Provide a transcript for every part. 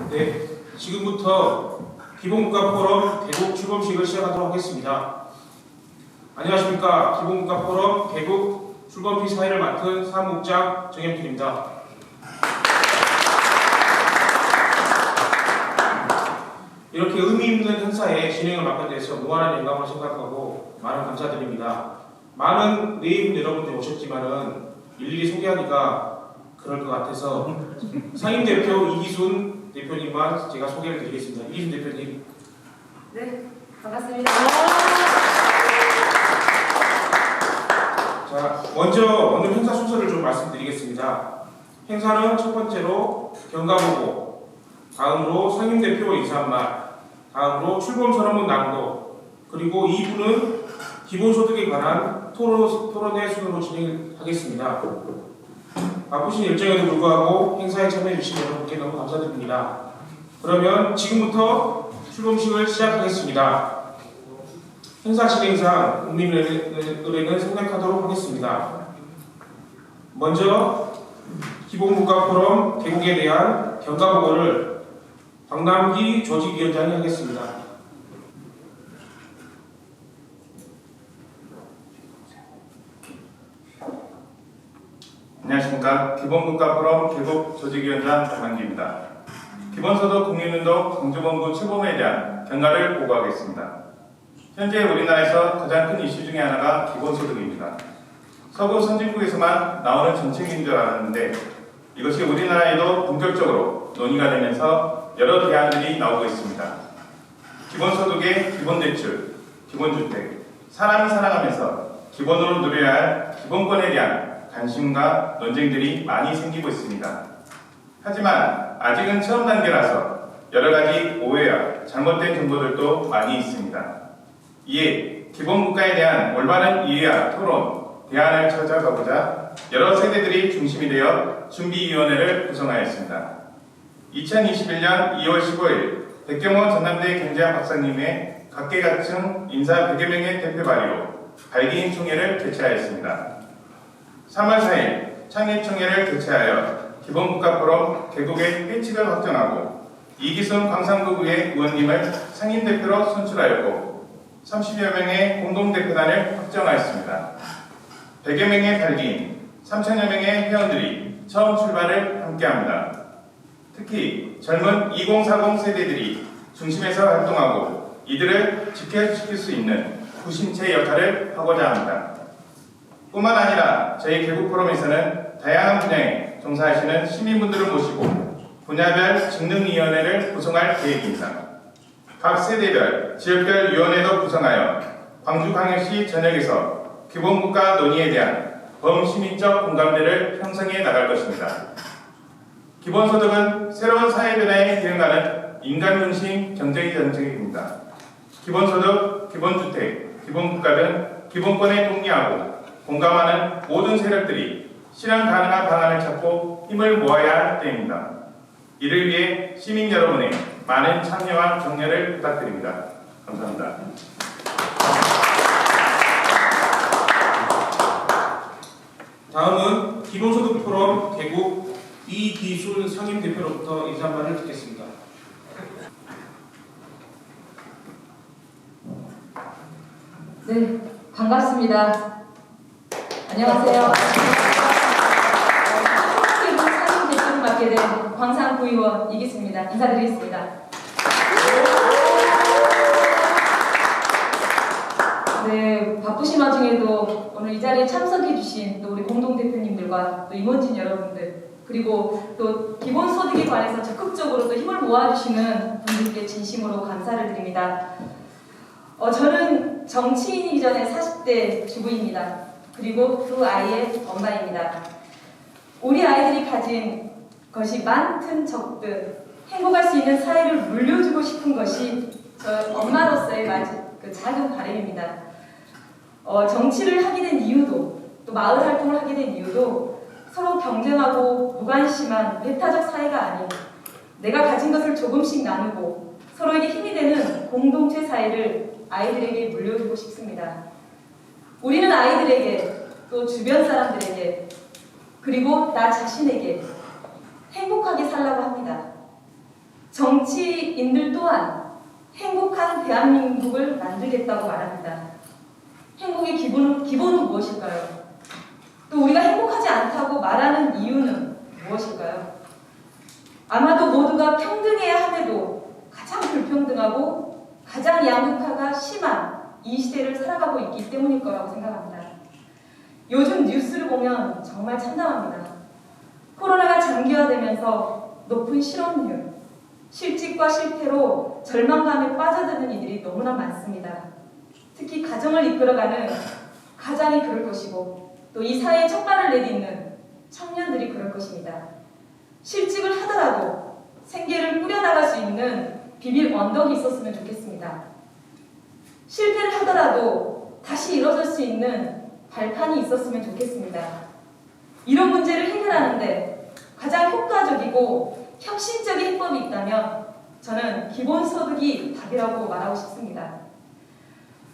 네, 지금부터 기본국가 포럼 개국 출범식을 시작하도록 하겠습니다. 안녕하십니까. 기본국가 포럼 개국 출범식 사회를 맡은 사무국장 정영길입니다. 이렇게 의미 있는 행사의 진행을 맡게 돼서 무한한 영광을 생각하고 많은 감사드립니다. 많은 네이분 여러분들 오셨지만은 일일이 소개하기가 그럴 것 같아서 상임대표 이기순 대표님만 제가 소개를 드리겠습니다. 이기순 대표님. 네, 반갑습니다. 자, 먼저 오늘 행사 순서를 좀 말씀드리겠습니다. 행사는 첫 번째로 경과보고, 다음으로 상임대표 인사 한 말, 다음으로 출범선언문 낭독, 그리고 2부는 기본소득에 관한 토론회 순으로 진행하겠습니다. 바쁘신 일정에도 불구하고 행사에 참여해주신 여러분께 너무 감사드립니다. 그러면 지금부터 출범식을 시작하겠습니다. 행사 진행상 국민의례는 생략하도록 하겠습니다. 먼저 기본국가 포럼 개국에 대한 경과보고를 박남기 조직위원장이 하겠습니다. 안녕하십니까. 기본국가 포럼 개국 조직위원장 박남기입니다. 기본소득 국민운동 광주본부 출범에 대한 경과를 보고하겠습니다. 현재 우리나라에서 가장 큰 이슈 중에 하나가 기본소득입니다. 서구 선진국에서만 나오는 정책인 줄 알았는데 이것이 우리나라에도 본격적으로 논의가 되면서 여러 대안들이 나오고 있습니다. 기본소득의 기본대출, 기본주택, 사람이 살아가면서 기본으로 누려야 할 기본권에 대한 관심과 논쟁들이 많이 생기고 있습니다. 하지만 아직은 처음 단계라서 여러 가지 오해와 잘못된 정보들도 많이 있습니다. 이에 기본국가에 대한 올바른 이해와 토론, 대안을 찾아가보자 여러 세대들이 중심이 되어 준비위원회를 구성하였습니다. 2021년 2월 15일 백경호 전남대 경제학 박사님의 각계각층 인사 100여 명의 대표 발의로 발기인 총회를 개최하였습니다. 3월 4일 창립총회를 개최하여 기본국가 포럼 개국의 회칙을 확정하고 이기순 광산구의 의원님을 상임대표로 선출하였고 30여 명의 공동대표단을 확정하였습니다. 100여 명의 발기인, 3천여 명의 회원들이 처음 출발을 함께합니다. 특히 젊은 2040 세대들이 중심에서 활동하고 이들을 직결시킬 수 있는 구심체 역할을 하고자 합니다. 뿐만 아니라 저희 개국 포럼에서는 다양한 분야에 종사하시는 시민분들을 모시고 분야별 직능위원회를 구성할 계획입니다. 각 세대별, 지역별 위원회도 구성하여 광주광역시 전역에서 기본국가 논의에 대한 범시민적 공감대를 형성해 나갈 것입니다. 기본소득은 새로운 사회 변화에 대응하는 인간중심 경제의 정책입니다. 기본소득, 기본주택, 기본국가 등 기본권에 동의하고 공감하는 모든 세력들이 실현 가능한 방안을 찾고 힘을 모아야 할 때입니다. 이를 위해 시민 여러분의 많은 참여와 격려를 부탁드립니다. 감사합니다. 다음은 기본소득 포럼 개국 이기순 상임대표로부터 인사 한 말을 듣겠습니다. 네, 반갑습니다. 안녕하세요. 개국 상임대표를 맡게 된 광산구의원 이기순입니다. 인사드리겠습니다. 네, 바쁘신 와중에도 오늘 이 자리에 참석해주신 또 우리 공동대표님들과 또 임원진 여러분들 그리고 또 기본소득에 관해서 적극적으로 또 힘을 모아주시는 분들께 진심으로 감사를 드립니다. 저는 정치인이기 전에 40대 주부입니다. 그리고 두 아이의 엄마입니다. 우리 아이들이 가진 것이 많든 적든 행복할 수 있는 사회를 물려주고 싶은 것이 저 엄마로서의 작은 바람입니다. 정치를 하게 된 이유도 또 마을 활동을 하게 된 이유도 서로 경쟁하고 무관심한 배타적 사회가 아닌 내가 가진 것을 조금씩 나누고 서로에게 힘이 되는 공동체 사회를 아이들에게 물려주고 싶습니다. 우리는 아이들에게 또 주변 사람들에게 그리고 나 자신에게 행복하게 살라고 합니다. 정치인들 또한 행복한 대한민국을 만들겠다고 말합니다. 행복의 기본은 무엇일까요? 또 우리가 행복하지 않다고 말하는 이유는 무엇일까요? 아마도 모두가 평등해야 함에도 가장 불평등하고 가장 양극화가 심한 이 시대를 살아가고 있기 때문일 거라고 생각합니다. 요즘 뉴스를 보면 정말 참담합니다. 코로나가 장기화되면서 높은 실업률, 실직과 실패로 절망감에 빠져드는 이들이 너무나 많습니다. 특히 가정을 이끌어가는 가장이 그럴 것이고 또 이 사회에 첫 발을 내딛는 청년들이 그럴 것입니다. 실직을 하더라도 생계를 꾸려나갈 수 있는 비빌 언덕이 있었으면 좋겠습니다. 실패를 하더라도 다시 일어설 수 있는 발판이 있었으면 좋겠습니다. 이런 문제를 해결하는데 가장 효과적이고 혁신적인 해법이 있다면 저는 기본소득이 답이라고 말하고 싶습니다.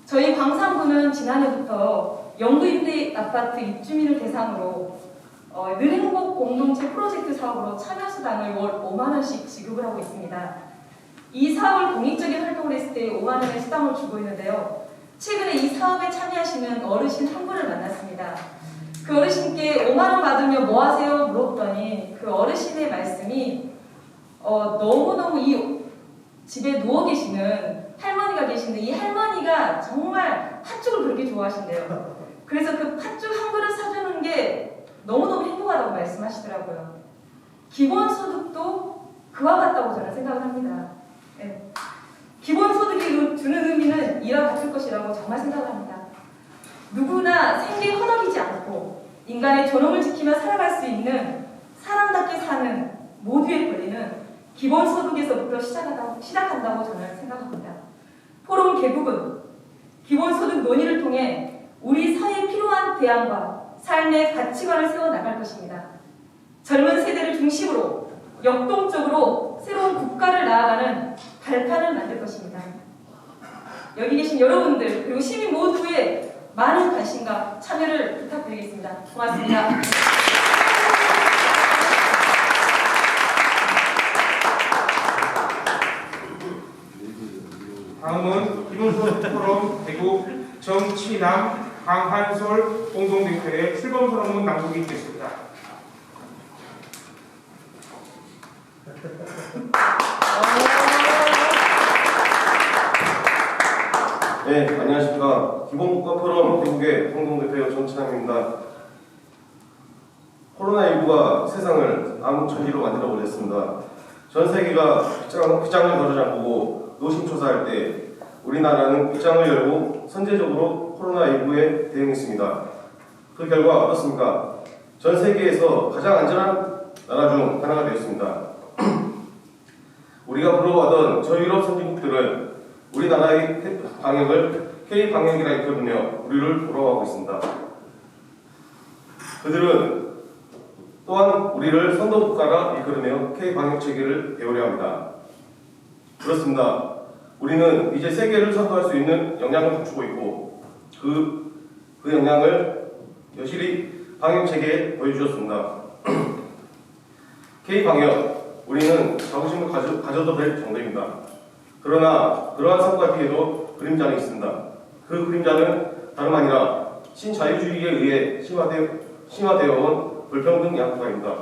저희 광산구는 지난해부터 영구임대 아파트 입주민을 대상으로 늘행복 공동체 프로젝트 사업으로 참여수당을 월 5만원씩 지급을 하고 있습니다. 이 사업을 공익적인 활동을 했을 때 5만원의 수당을 주고 있는데요. 최근에 이 사업에 참여하시는 어르신 한 분을 만났습니다. 그 어르신께 5만원 받으면 뭐 하세요? 물었더니 그 어르신의 말씀이 너무너무 이 집에 누워 계시는 할머니가 계신데 이 할머니가 정말 팥죽을 그렇게 좋아하신대요. 그래서 그 팥죽 한 그릇 사주는 게 너무너무 행복하다고 말씀하시더라고요. 기본소득도 그와 같다고 저는 생각을 합니다. 네. 기본소득이 주는 의미는 이와 같을 것이라고 정말 생각을 합니다. 누구나 생계에 허덕이지 않고 인간의 존엄을 지키며 살아갈 수 있는 사람답게 사는 모두의 권리는 기본소득에서부터 시작한다고 저는 생각합니다. 포럼 개국은 기본소득 논의를 통해 우리 사회에 필요한 대안과 삶의 가치관을 세워나갈 것입니다. 젊은 세대를 중심으로 역동적으로 새로운 국가를 나아가는 발판을 만들 것입니다. 여기 계신 여러분들 그리고 시민 모두의 많은 관심과 참여를 부탁드리겠습니다. 고맙습니다. 다음은 기본소득 포럼 대구 정치남 강한솔 공동대표의 출범 선언문 낭독이 있겠습니다. 네, 안녕하십니까. 기본국가 포럼 대국의 공동대표 정치남입니다. 코로나19가 세상을 암흑천지로 만들어 버렸습니다. 전 세계가 빗장을 가로잡고 노심초사할 때 우리나라는 빗장을 열고 선제적으로 코로나19에 대응했습니다. 그 결과 어떻습니까? 전 세계에서 가장 안전한 나라 중 하나가 되었습니다. 우리가 부러워하던 저유럽 선진국들은 우리나라의 방역을 K-방역이라 일컬으며 우리를 부러워하고 있습니다. 그들은 또한 우리를 선도국가라 일컬으며 K-방역 체계를 배우려 합니다. 그렇습니다. 우리는 이제 세계를 선도할 수 있는 역량을 갖추고 있고 그 역량을 여실히 방역 체계에 보여주셨습니다. K-방역, 우리는 자부심을 가져도 될 정도입니다. 그러나 그러한 성과 뒤에도 그림자는 있습니다. 그 그림자는 다름 아니라 신자유주의에 의해 심화되어 온 불평등 양극화입니다.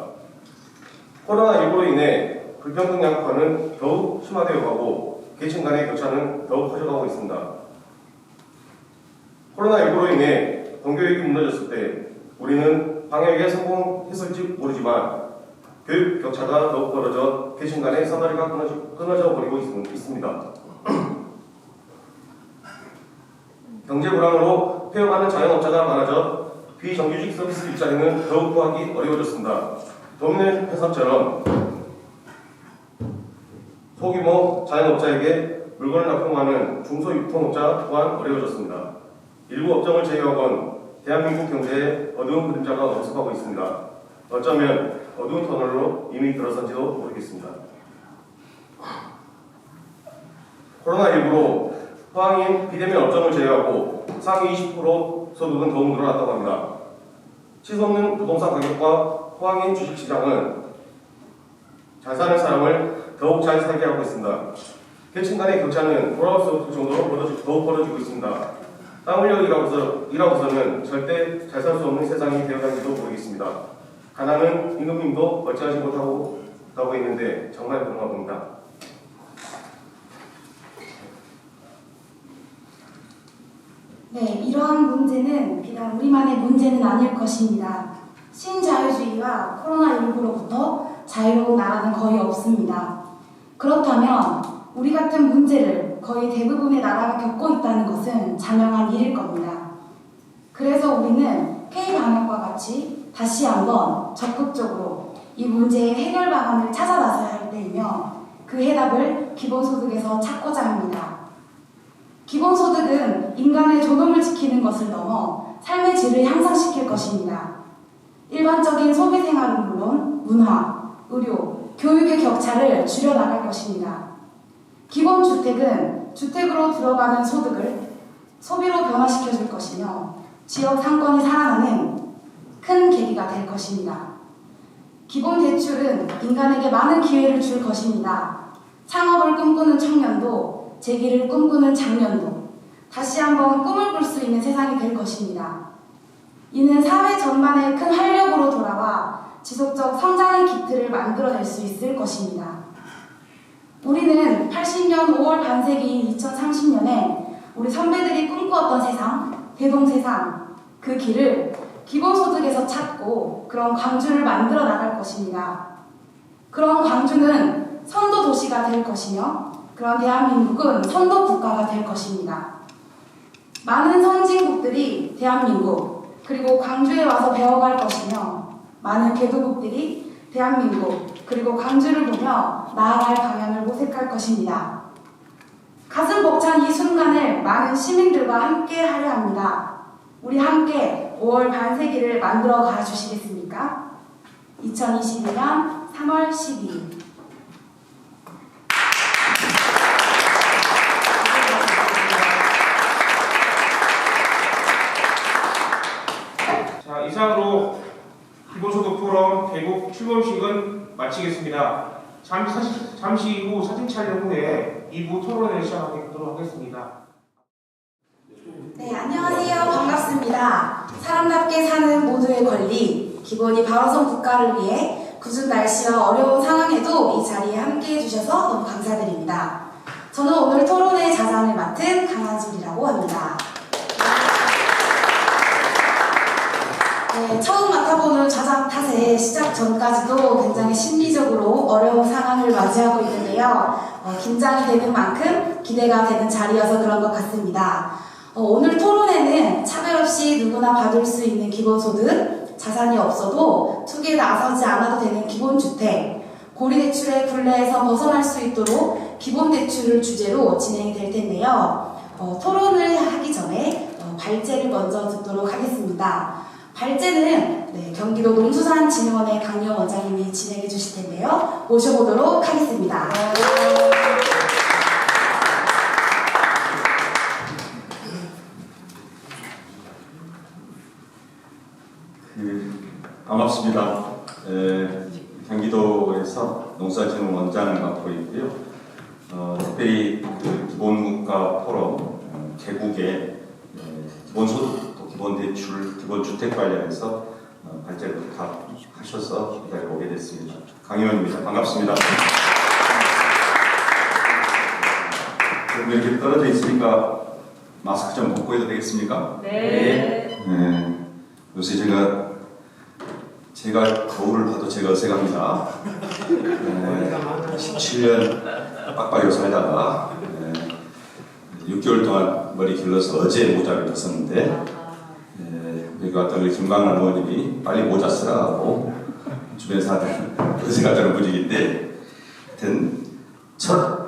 코로나19로 인해 불평등 양극화는 더욱 심화되어 가고 계층 간의 격차는 더욱 커져가고 있습니다. 코로나19로 인해 공교육이 무너졌을 때 우리는 방역에 성공했을지 모르지만 교육 격차가 더욱 벌어져 계층 간의 사다리가 끊어져 버리고 있습니다. 경제 불황으로 폐업하는 자영업자가 많아져 비정규직 서비스 일자리는 더욱 구하기 어려워졌습니다. 도민의 회사처럼 소규모 자영업자에게 물건을 납품하는 중소유통업자 또한 어려워졌습니다. 일부 업종을 제외하곤 대한민국 경제에 어두운 그림자가 엄습하고 있습니다. 어쩌면 어두운 터널로 이미 들어선지도 모르겠습니다. 코로나19로 호황인 비대면 업종을 제외하고 상위 20% 소득은 더욱 늘어났다고 합니다. 치솟는 부동산 가격과 호황인 주식시장은 잘 사는 사람을 더욱 더욱 잘 살게 하고 있습니다. 계층 간의 격차는 돌아올 수 없을 정도로 더욱 벌어지고 있습니다. 땀 흘려 일하고서는 절대 잘 살 수 없는 세상이 되어가는지도 모르겠습니다. 가난은 임금님도 어찌하지 못하고 있는데 정말 그런가 봅니다. 네, 이러한 문제는 비단 우리만의 문제는 아닐 것입니다. 신자유주의와 코로나19로부터 자유로운 나라는 거의 없습니다. 그렇다면 우리 같은 문제를 거의 대부분의 나라가 겪고 있다는 것은 자명한 일일 겁니다. 그래서 우리는 K방역과 같이 다시 한번 적극적으로 이 문제의 해결 방안을 찾아 나서야 할 때이며 그 해답을 기본소득에서 찾고자 합니다. 기본소득은 인간의 존엄을 지키는 것을 넘어 삶의 질을 향상시킬 것입니다. 일반적인 소비 생활은 물론 문화, 의료, 교육의 격차를 줄여나갈 것입니다. 기본주택은 주택으로 들어가는 소득을 소비로 변화시켜줄 것이며 지역 상권이 살아나는 큰 계기가 될 것입니다. 기본대출은 인간에게 많은 기회를 줄 것입니다. 창업을 꿈꾸는 청년도 재기를 꿈꾸는 장년도 다시 한번 꿈을 꿀 수 있는 세상이 될 것입니다. 이는 사회 전반의 큰 활력으로 돌아와 지속적 성장의 기틀을 만들어낼 수 있을 것입니다. 우리는 80년 5월 반세기인 2030년에 우리 선배들이 꿈꾸었던 세상, 대동세상, 그 길을 기본소득에서 찾고 그런 광주를 만들어 나갈 것입니다. 그런 광주는 선도 도시가 될 것이며 그런 대한민국은 선도 국가가 될 것입니다. 많은 선진국들이 대한민국 그리고 광주에 와서 배워갈 것이며 많은 개도국들이 대한민국 그리고 광주를 보며 나아갈 방향을 모색할 것입니다. 가슴 벅찬 이 순간을 많은 시민들과 함께 하려 합니다. 우리 함께 5월 반세기를 만들어 가 주시겠습니까? 2022년 3월 12일 자, 이상으로 기본소득 포럼 개국 출범식은 마치겠습니다. 잠시 후 사진 촬영 후에 2부 토론을 시작하도록 하겠습니다. 네, 안녕하세요. 반갑습니다. 사람답게 사는 모두의 권리, 기본이 바로선 국가를 위해 궂은 날씨와 어려운 상황에도 이 자리에 함께 해주셔서 너무 감사드립니다. 저는 오늘 토론의 자장을 맡은 강한솔이라고 합니다. 네, 처음 맡아보는 자장 탓에 시작 전까지도 굉장히 심리적으로 어려운 상황을 맞이하고 있는데요. 긴장이 되는 만큼 기대가 되는 자리여서 그런 것 같습니다. 오늘 토론에는 차별 없이 누구나 받을 수 있는 기본소득, 자산이 없어도 투기에 나서지 않아도 되는 기본주택, 고리대출의 굴레에서 벗어날 수 있도록 기본대출을 주제로 진행이 될 텐데요. 토론을 하기 전에 발제를 먼저 듣도록 하겠습니다. 발제는 경기도 농수산진흥원의 강요 원장님이 진행해 주실 텐데요. 모셔보도록 하겠습니다. 반갑습니다. 경기도에서 농수산진흥원장을 맡고 있고요. 특별히 기본국가 포럼 개국의 기본소득, 또 기본대출, 기본주택 관련해서 발제를 부탁하셔서 이 자리에 오게 됐습니다. 강 의원입니다. 반갑습니다. 그럼 이렇게 떨어져 있으니까 마스크 좀 벗고 해도 되겠습니까? 네. 요새 제가 거울을 봐도 제가 어색합니다. 17년 빡빡이로 살다가 6개월 동안 머리 길러서 어제 모자를 벗었는데 여기 왔던 우리 김광란 의원님이 빨리 모자 쓰라고 주변 사람들 어색하다는 분위기인데 하여튼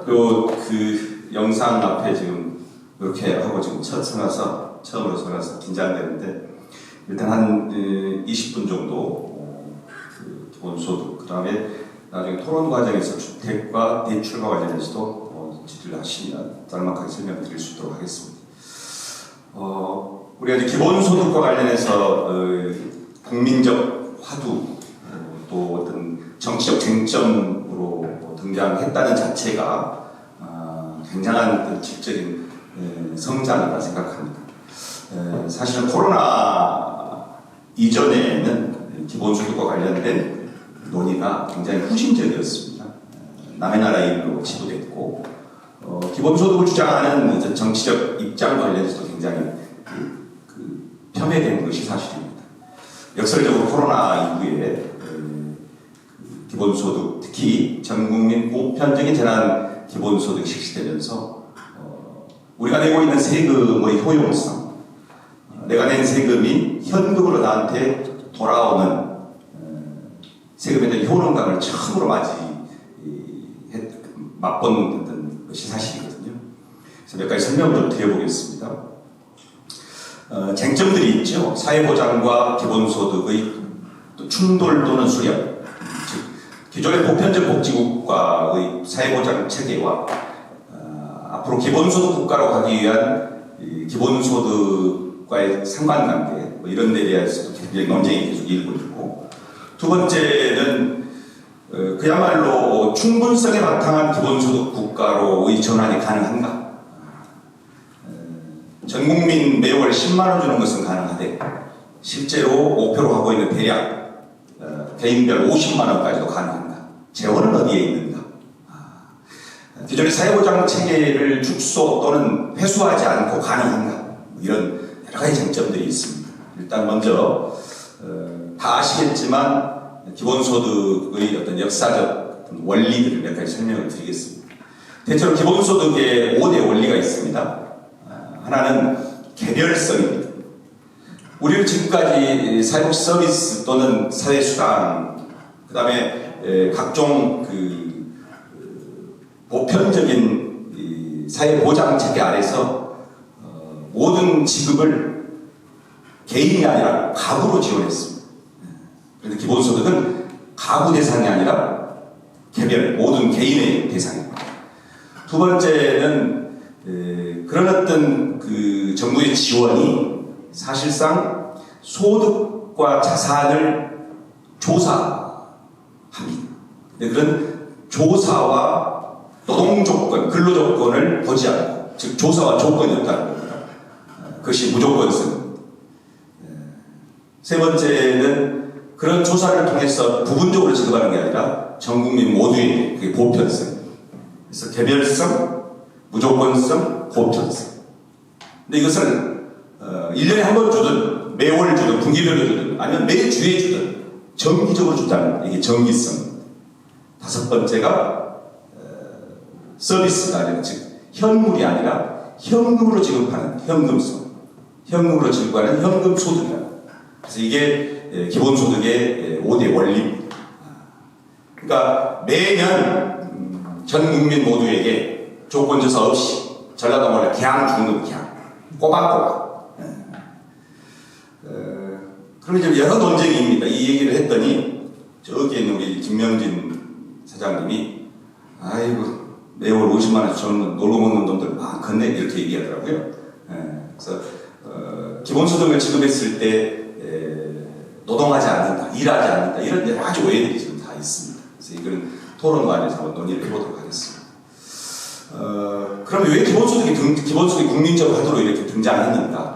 그 영상 앞에 지금 이렇게 하고 지금 처음으로 서가서 긴장되는데 일단 한 20분 정도 기본소득, 그 다음에 나중에 토론 과정에서 주택과 대출과 관련해서도 질의를 하시면 짤막하게 설명드릴 수 있도록 하겠습니다. 우리가 이제 기본소득과 관련해서 국민적 화두 또 어떤 정치적 쟁점으로 등장하는 등장했다는 자체가 굉장한 질적인 성장이라 생각합니다. 사실 코로나 이전에는 기본소득과 관련된 논의가 굉장히 후진적이었습니다. 남의 나라 일로 지도됐고 기본소득을 주장하는 정치적 입장 관련해서도 굉장히 폄훼된 것이 사실입니다. 역설적으로 코로나 이후에 기본소득, 특히 전국민 보편적인 재난 기본소득이 실시되면서 우리가 내고 있는 세금의 효용성, 내가 낸 세금이 현금으로 나한테 돌아오는 세금에 대한 효능감을 처음으로 맛본 것이 사실이거든요. 그래서 몇 가지 설명을 좀 드려보겠습니다. 쟁점들이 있죠. 사회보장과 기본소득의 충돌 또는 수렴, 즉 기존의 보편적 복지국가의 사회보장 체계와 앞으로 기본소득 국가로 가기 위한 기본소득과의 상관관계 이런 데 대해서도 굉장히 논쟁이 계속 일고 있고, 두 번째는 그야말로 충분성에 바탕한 기본소득 국가로의 전환이 가능한가? 전국민 매월 10만원 주는 것은 가능하되 실제로 목표로 하고 있는 대략 개인별 50만원까지도 가능한가? 재원은 어디에 있는가? 기존의 사회보장 체계를 축소 또는 회수하지 않고 가능한가? 이런 여러 가지 쟁점들이 있습니다. 일단 먼저 다 아시겠지만 기본소득의 어떤 역사적 원리들을 몇 가지 설명을 드리겠습니다. 대체로 기본소득에 5대 원리가 있습니다. 하나는 개별성입니다. 우리는 지금까지 사회복 서비스 또는 사회수당, 그 다음에 각종 보편적인 사회보장 체계 아래서 모든 지급을 개인이 아니라 가구로 지원했습니다. 그런데 기본소득은 가구 대상이 아니라 개별, 모든 개인의 대상입니다. 두 번째는 그런 어떤 정부의 지원이 사실상 소득과 자산을 조사합니다. 근데 그런 조사와 노동 조건, 근로 조건을 보지 않고, 즉 조사와 조건이 없다는 겁니다. 그것이 무조건성. 세 번째는 그런 조사를 통해서 부분적으로 지급하는 게 아니라 전 국민 모두에게 그게 보편성. 그래서 개별성, 무조건성, 보편성. 근데 이것을 1년에 한 번 주든 매월 주든 분기별로 주든 아니면 매주에 주든 정기적으로 주자는 이게 정기성. 다섯 번째가 서비스가 아니라 즉 현물이 아니라 현금으로 지급하는 현금성. 현금으로 지급하는 현금 소득이다. 그래서 이게 기본소득의 5대 원리입니다. 그러니까 매년 전 국민 모두에게 조건조사 없이 전라도 말로 그냥 주는 그냥 꼬박꼬박. 그럼 이제 여러 논쟁입니다. 이 얘기를 했더니 저기에 있는 우리 김명진 사장님이 아이고 매월 50만원 주는 놀고 먹는 놈들 많겠네 이렇게 얘기하더라고요. 그래서 기본소득을 지급했을 때 노동하지 않는다, 일하지 않는다 이런 여러 가지 오해들이 지금 다 있습니다. 그래서 이거는 토론관에서 한번 논의를 해보도록 하겠습니다. 그럼 왜 기본소득이 국민적 화두로 이렇게 등장했는가?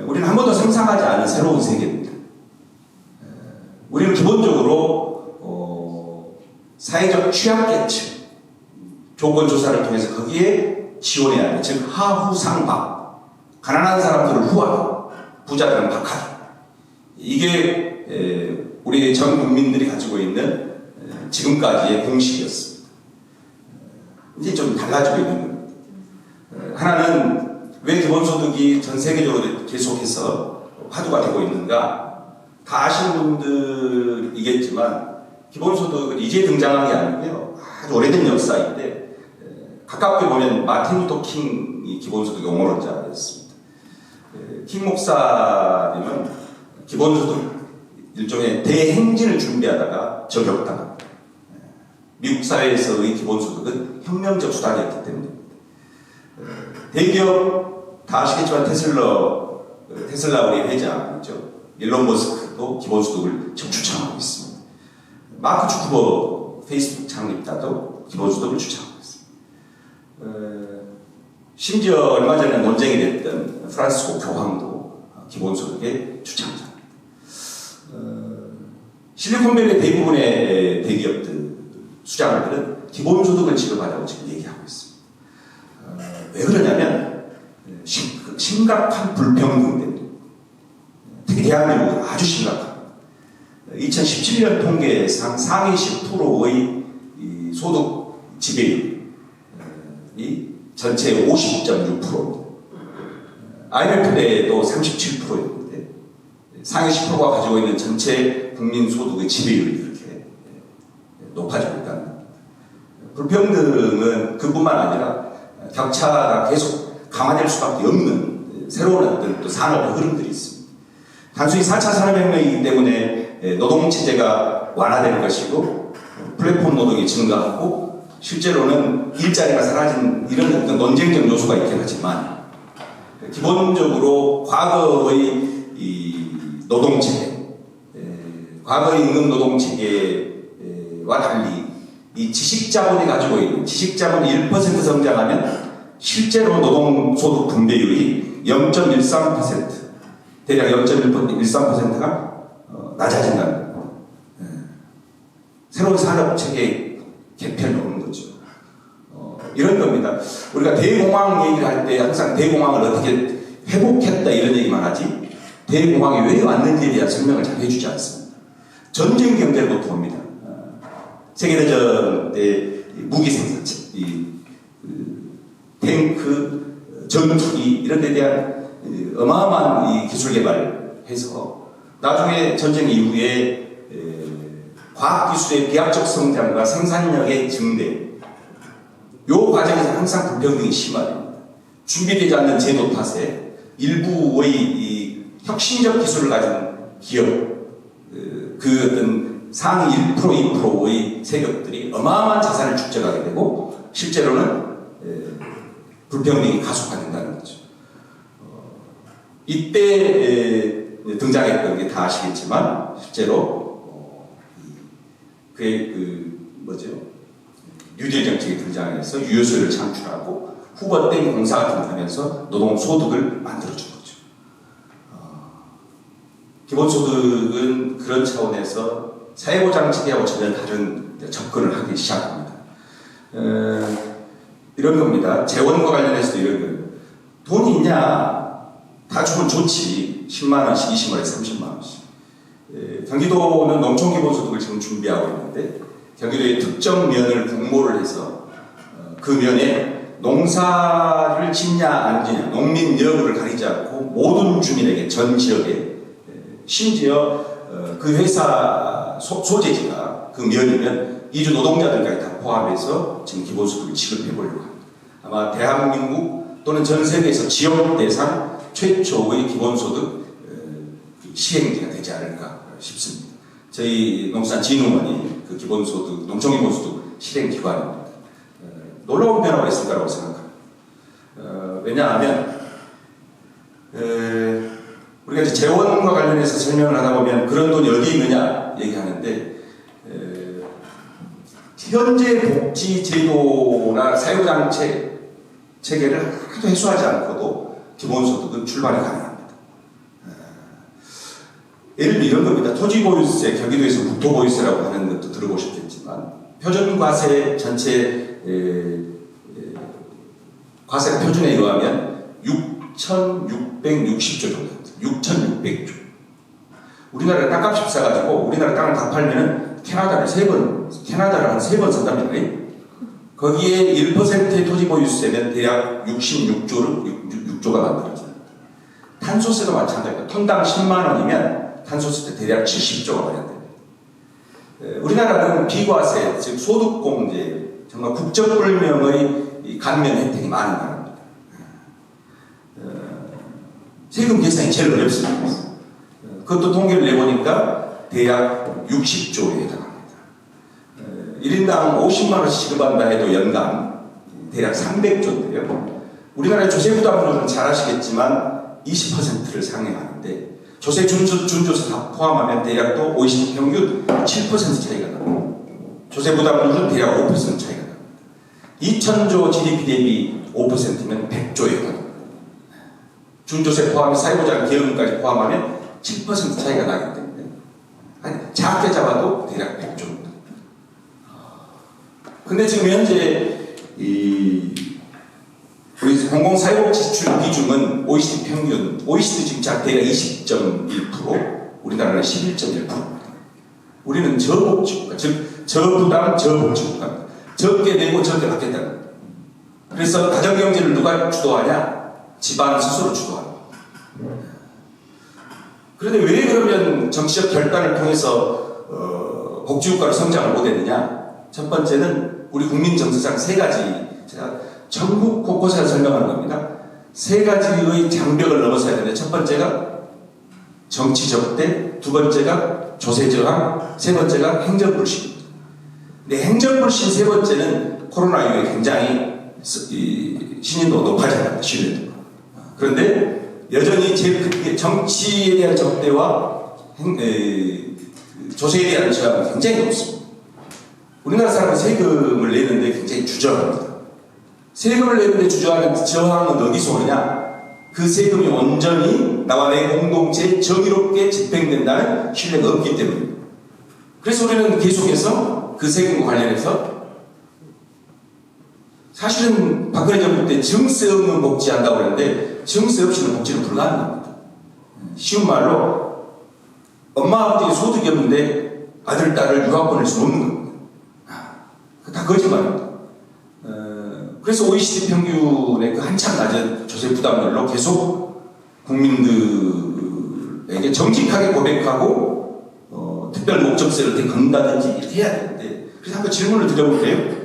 우리는 한 번도 상상하지 않은 새로운 세계입니다. 우리는 기본적으로 사회적 취약계층 조건조사를 통해서 거기에 지원해야 합니다. 즉 하후상박, 가난한 사람들을 후하고 부자들은 박하게. 이게 우리 전 국민들이 가지고 있는 지금까지의 공식이었습니다. 이제 좀 달라지고 있는 겁니다. 하나는 왜 기본소득이 전 세계적으로 계속해서 화두가 되고 있는가? 다 아시는 분들이겠지만 기본소득은 이제 등장한 게 아니고요. 아주 오래된 역사인데 가깝게 보면 마틴 루터 킹이 기본소득의 옹호론자였습니다. 킹 목사님은 기본소득 일종의 대행진을 준비하다가 저격당합니다. 미국 사회에서의 기본소득은 혁명적 수단이었기 때문입니다. 대기업 다 아시겠지만 테슬라 우리 회장이죠. 일론 머스크도 기본소득을 지금 추천하고 있습니다. 마크 주커버 페이스북 창립자도 기본소득을 주장하고 있습니다. 심지어 얼마 전에 논쟁이 됐던 프란시스코 교황도 기본소득의 주창자입니다. 실리콘밸리 대부분의 대기업들, 수장들은 기본소득을 지급하자고 지금 얘기하고 있습니다. 왜 그러냐면 심각한 불평등 때문에, 특히 대한민국은 아주 심각합니다. 2017년 통계상 상위 10%의 소득 지배율이 전체 50.6%입니다. IMF 때도 37%였는데 상위 10%가 가지고 있는 전체 국민 소득의 지배율이 그렇게 높아지고 있다는 겁니다. 불평등은 그뿐만 아니라 격차가 계속 강화될 수밖에 없는 새로운 어떤 또 산업의 흐름들이 있습니다. 단순히 4차 산업혁명이기 때문에 노동체제가 완화될 것이고 플랫폼 노동이 증가하고 실제로는 일자리가 사라진 이런 어떤 논쟁적 요소가 있긴 하지만 기본적으로 과거의 이 노동체계, 과거의 임금 노동체계와 달리 이 지식자본이 가지고 있는 지식자본이 1% 성장하면 실제로 노동소득 분배율이 0.13%, 대략 0.13%가 낮아진다는 거예요. 새로운 산업체계 개편이 오는 거죠. 이런 겁니다. 우리가 대공황 얘기를 할 때 항상 대공황을 어떻게 회복했다 이런 얘기만 하지 대공황이 왜 왔는지에 대한 설명을 잘 해주지 않습니다. 전쟁 경제로부터 옵니다. 세계대전 때 무기 생산, 탱크, 전투기 이런 데 대한 어마어마한 이 기술 개발해서 나중에 전쟁 이후에 과학기술의 비약적 성장과 생산력의 증대 요 과정에서 항상 불평등이 심화됩니다. 준비되지 않는 제도 탓에 일부의 이 혁신적 기술을 가진 기업 그 어떤 상위 1%, 2%의 세력들이 어마어마한 자산을 축적하게 되고 실제로는 불평등이 가속화된다는 거죠. 이때 등장했던 게 다 아시겠지만 실제로 뉴딜 정책이 등장해서 유효소를 창출하고 후보 때 공사가 등장하면서 노동소득을 만들어준 거죠. 기본소득은 그런 차원에서 사회보장체계하고 전혀 다른 접근을 하기 시작합니다. 이런 겁니다. 재원과 관련해서도 이런 거예요. 돈이 있냐? 다 주면 좋지. 10만원씩, 20만원씩, 30만원씩. 경기도는 농촌기본소득을 지금 준비하고 있는데 경기도의 특정 면을 공모를 해서 그 면에 농사를 짓냐 안 짓냐 농민 여부를 가리지 않고 모든 주민에게 전 지역에 심지어 그 회사 소재지가 그 면이면 이주 노동자들까지 다 포함해서 지금 기본소득을 지급해 보려고 합니다. 아마 대한민국 또는 전 세계에서 지역 대상 최초의 기본소득 시행지가 되지 않을까 싶습니다. 저희 농수산진흥원이 그 기본소득, 농촌기본소득 실행기관입니다. 놀라운 변화가 있을 거라고 생각합니다. 왜냐하면 우리가 이제 재원과 관련해서 설명을 하다 보면 그런 돈이 어디 있느냐 얘기하는데 현재 복지제도나 사회보장 체계를 하나도 해소하지 않고도 기본소득은 출발이 가능합니다. 예를 들어 이런 겁니다. 토지보유세, 경기도에서 국토보유세라고 하는 것도 들어보셨겠지만 표준과세 전체 과세 표준에 의하면 6,660조 정도 6,600조. 우리나라가 땅값이 비싸가지고 우리나라 땅을 다 팔면은 캐나다를 한 3번 산답니다. 거기에 1%의 토지보유세면 대략 6조가 만들어져요. 탄소세도 마찬가지입니다. 톤당 10만 원이면 탄소세 때 대략 70조가 마련됩니다. 우리나라는 비과세, 즉 소득공제, 정말 국적불명의 감면 혜택이 많은 나라입니다. 세금 계산이 제일 어렵습니다. 그것도 통계를 내보니까 대략 60조에 해당합니다. 1인당 50만원씩 지급한다 해도 연간 대략 300조인데요. 우리나라의 조세부담률은 잘 아시겠지만 20%를 상회하는데 조세 준조세 다 포함하면 대략 또 OECD 평균 7% 차이가 납니다. 조세 부담률은 대략 5% 차이가 납니다. 2,000조 GDP 대비 5%면 100조예요. 준조세 포함해 사회보장 기여금까지 포함하면 7% 차이가 나기 때문에 아니, 작게 잡아도 대략 100조입니다. 근데 지금 현재 우리 공공사회복지 지출 비중은 OECD 평균, OECD 지금 대략 20.1%, 우리나라는 11.1%입니다. 우리는 저복지국가, 즉 저부담 저복지국가입니다. 적게 내고 적게 받겠다는 겁니다. 그래서 가정경제를 누가 주도하냐? 집안 스스로 주도합니다. 그런데 왜 그러면 정치적 결단을 통해서 복지국가로 성장을 못했느냐? 첫 번째는 우리 국민 정서상 세 가지, 제가 전국 곳곳에서 설명하는 겁니다. 세 가지의 장벽을 넘어서야 되는데, 첫 번째가 정치 적대, 두 번째가 조세 저항, 세 번째가 행정 불신입니다. 근데 행정 불신 세 번째는 코로나 이후에 굉장히 신인도가 높아졌습니다. 신뢰도. 그런데 여전히 제일 크게 정치에 대한 적대와 조세에 대한 저항은 굉장히 높습니다. 우리나라 사람은 세금을 내는데 굉장히 주저합니다. 세금을 내는데 주저하는 저항은 어디서 오느냐? 그 세금이 온전히 나와 내 공동체에 정의롭게 집행된다는 신뢰가 없기 때문입니다. 그래서 우리는 계속해서 그 세금과 관련해서 사실은 박근혜 정부 때 증세 없는 복지한다고 하는데 증세 없이는 복지는 불가능합니다. 쉬운 말로 엄마 아버지의 소득이 없는데 아들, 딸을 유학 보낼 수 없는 겁니다. 다 거짓말입니다. 그래서 OECD 평균의 그 한참 낮은 조세 부담률로 계속 국민들에게 정직하게 고백하고 특별 목적세를 이렇게 걷는다든지 이렇게 해야 되는데, 그래서 한번 질문을 드려볼게요.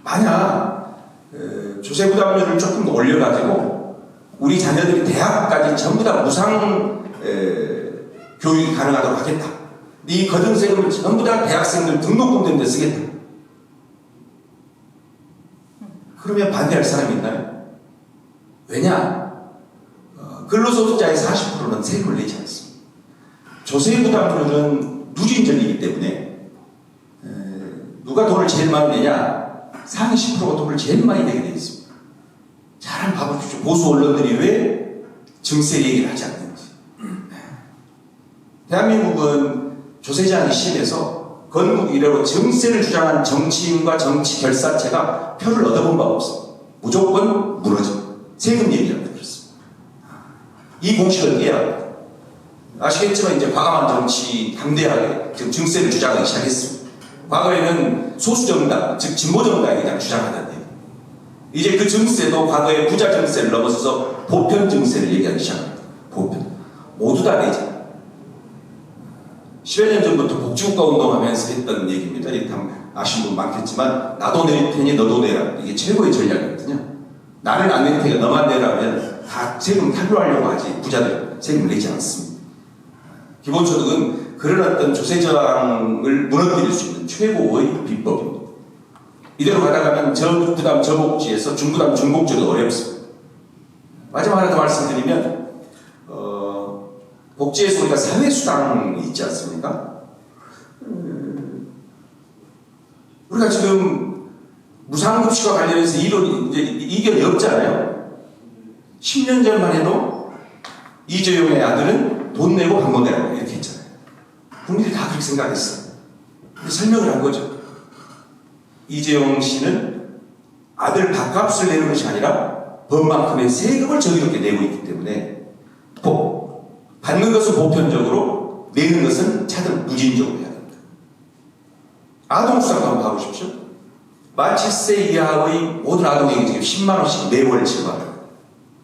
만약 조세 부담률을 조금 더 올려가지고 우리 자녀들이 대학까지 전부 다 무상 교육이 가능하도록 하겠다. 이 거둔 세금을 전부 다 대학생들 등록금 되는 데 쓰겠다. 그러면 반대할 사람이 있나요? 왜냐? 근로소득자의 40%는 세금을 내지 않습니다. 조세 부담률은 누진적이기 때문에 누가 돈을 제일 많이 내냐? 상위 10%가 돈을 제일 많이 내게 되어 있습니다. 잘 한번 봐보십시오. 보수 언론들이 왜 증세 얘기를 하지 않는지. 대한민국은 조세 제한이 심해서 건국 이래로 증세를 주장한 정치인과 정치 결사체가 표를 얻어본 바가 없습니다. 무조건 무너집니다. 세금 얘기하면 그렇습니다. 이 공식을 깨야 합니다. 아시겠지만 이제 과감한 정치 담대하게 지금 증세를 주장하기 시작했습니다. 과거에는 소수정당, 즉 진보정당이 그냥 주장하던데, 이제 그 증세도 과거의 부자 증세를 넘어서서 보편 증세를 얘기하기 시작합니다. 보편. 모두 다 내자. 10여 년 전부터 복지국가 운동하면서 했던 얘기입니다. 이게 아시는 분 많겠지만, 나도 낼 테니 너도 내라. 이게 최고의 전략이거든요. 나는 안 낼 테니까 너만 내라면 다 세금 탈루하려고 하지, 부자들 세금 내지 않습니다. 기본소득은 그런 어떤 조세 저항을 무너뜨릴 수 있는 최고의 비법입니다. 이대로 가다가면 저부담 저복지에서 중부담 중복지로 어렵습니다. 마지막 하나 더 말씀드리면, 복지에서 우리가 사회수당이 있지 않습니까? 우리가 지금 무상급식과 관련해서 이견이 없잖아요. 10년 전만 해도 이재용의 아들은 돈 내고 밥 먹으라고 이렇게 했잖아요. 국민들이 다 그렇게 생각했어요. 근데 설명을 한 거죠. 이재용 씨는 아들 밥값을 내는 것이 아니라 법만큼의 세금을 정의롭게 내고 있기 때문에 받는 것은 보편적으로, 내는 것은 차등 무진적으로 해야 됩니다. 아동수당 한번 봐보십시오. 만 7세 이하의 모든 아동에게 지금 10만원씩 매월 지급합니다.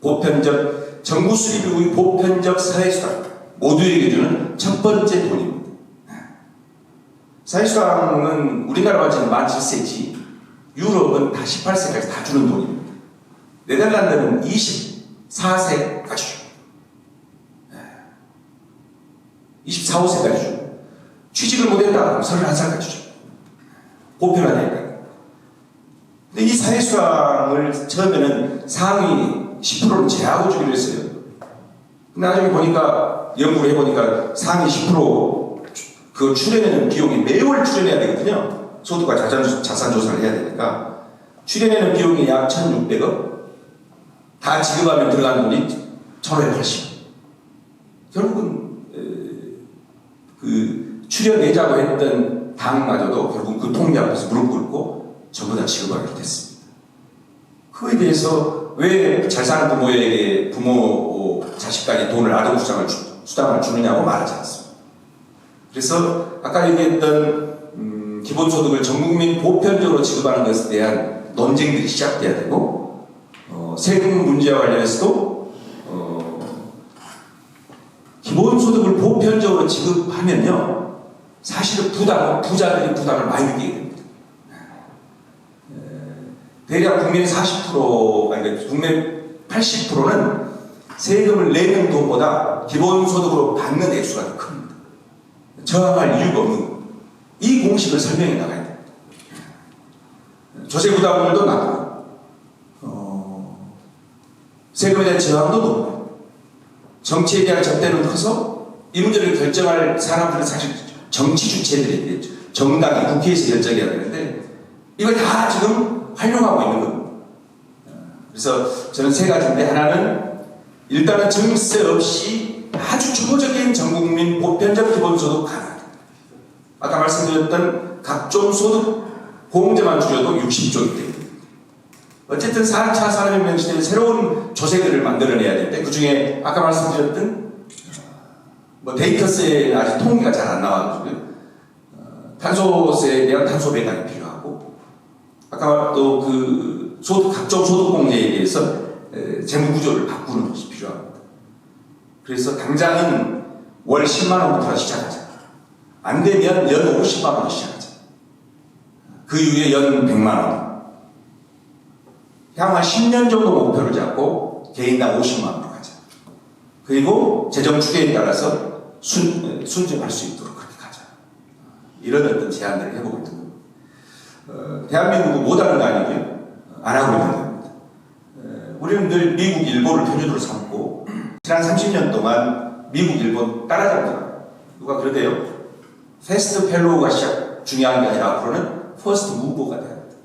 보편적, 정부 수립의 보편적 사회수당, 모두에게 주는 첫 번째 돈입니다. 사회수당은 우리나라와 지금 만 7세지, 유럽은 다 18세까지 다 주는 돈입니다. 네덜란드는 24세까지 줍니다. 24, 5세까지 주고, 취직을 못했다 그러면 31살까지 주고, 보편화되니까. 근데 이 사회수당을 처음에는 상위 10%는 제하고 주기로 했어요. 근데 나중에 보니까, 연구를 해보니까 상위 10% 그 출연하는 비용이 매월 출연해야 되거든요. 소득과 자산 조사를 해야 되니까 출연하는 비용이 약 1,600억, 다 지급하면 들어가는 돈이 1,580억. 결국은 그 출연내자고 했던 당마저도 결국 그 통계 앞에서 무릎 꿇고 전부 다 지급하게 됐습니다. 그에 대해서 왜 잘 사는 부모에게 부모 자식까지 돈을 수당을 주느냐고 말하지 않습니다. 그래서 아까 얘기했던 기본소득을 전국민 보편적으로 지급하는 것에 대한 논쟁들이 시작돼야 되고 세금 문제와 관련해서도 기본소득을 보편적으로 지급하면요 사실은 부자들이 부담을 많이 느끼게 됩니다. 대략 국민의 40%, 아니 국민의 80%는 세금을 내는 돈보다 기본소득으로 받는 액수가 더 큽니다. 저항할 이유가 없는 이 공식을 설명해 나가야 됩니다. 조세 부담률도 낮고 세금에 대한 저항도 높고 정치에 대한 적대는 커서 이 문제를 결정할 사람들은 사실 정치 주체들이 정당이 국회에서 결정해야 되는데 이걸 다 지금 활용하고 있는 겁니다. 그래서 저는 세 가지인데 하나는 일단은 증세 없이 아주 초보적인 전국민 보편적 기본소득 가능하다. 아까 말씀드렸던 각종 소득 공제만 줄여도 60조이기 때문에 어쨌든 4차 산업혁명 시대에 새로운 조세들을 만들어내야 되는데 그 중에 아까 말씀드렸던 데이터세에 아직 통계가 잘 안 나와가지고요. 탄소세에 대한 탄소 배당이 필요하고 아까 또 그 각종 소득 공제에 대해서 재무 구조를 바꾸는 것이 필요합니다. 그래서 당장은 월 10만 원부터 시작하자. 안 되면 연 50만 원부터 시작하자. 그 이후에 연 100만 원. 향후 10년 정도 목표를 잡고 개인당 50만 원으로 가자. 그리고 재정 추계에 따라서 순증할 수 있도록 그렇게 가자. 이런 어떤 제안들을 해보고 있는 겁니다. 대한민국은 못하는 거 아니고요. 안 하고 있는 겁니다. 우리는 늘 미국, 일본을 표준으로 삼고 지난 30년 동안 미국, 일본 따라잡더라고요. 누가 그러대요? 패스트 펠로우가 중요한 게 아니라 앞으로는 퍼스트 무버가 돼야 합니다.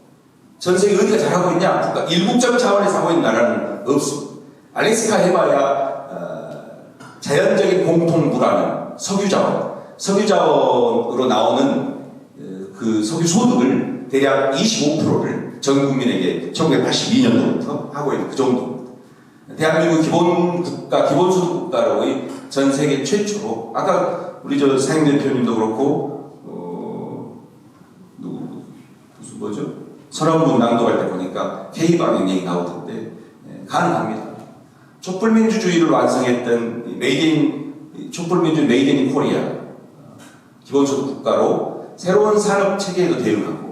전 세계 어디가 잘하고 있냐? 일국적 차원에서 하고 있는 나라는 없습니다. 알래스카 해봐야 자연적인 공통부라는 석유자원으로 나오는 그 석유 소득을 대략 25%를 전 국민에게 1982년도부터 하고 있는 그 정도입니다. 대한민국 기본소득 국가로 전 세계 최초로 아까 우리 사임 대표님도 그렇고 무슨 뭐죠? 선언문 낭독할 때 보니까 K방향 얘기 나오던데 가능합니다. 촛불민주주의를 완성했던 촛불민주주의 메이드 인 코리아 기본소득 국가로 새로운 산업 체계에도 대응하고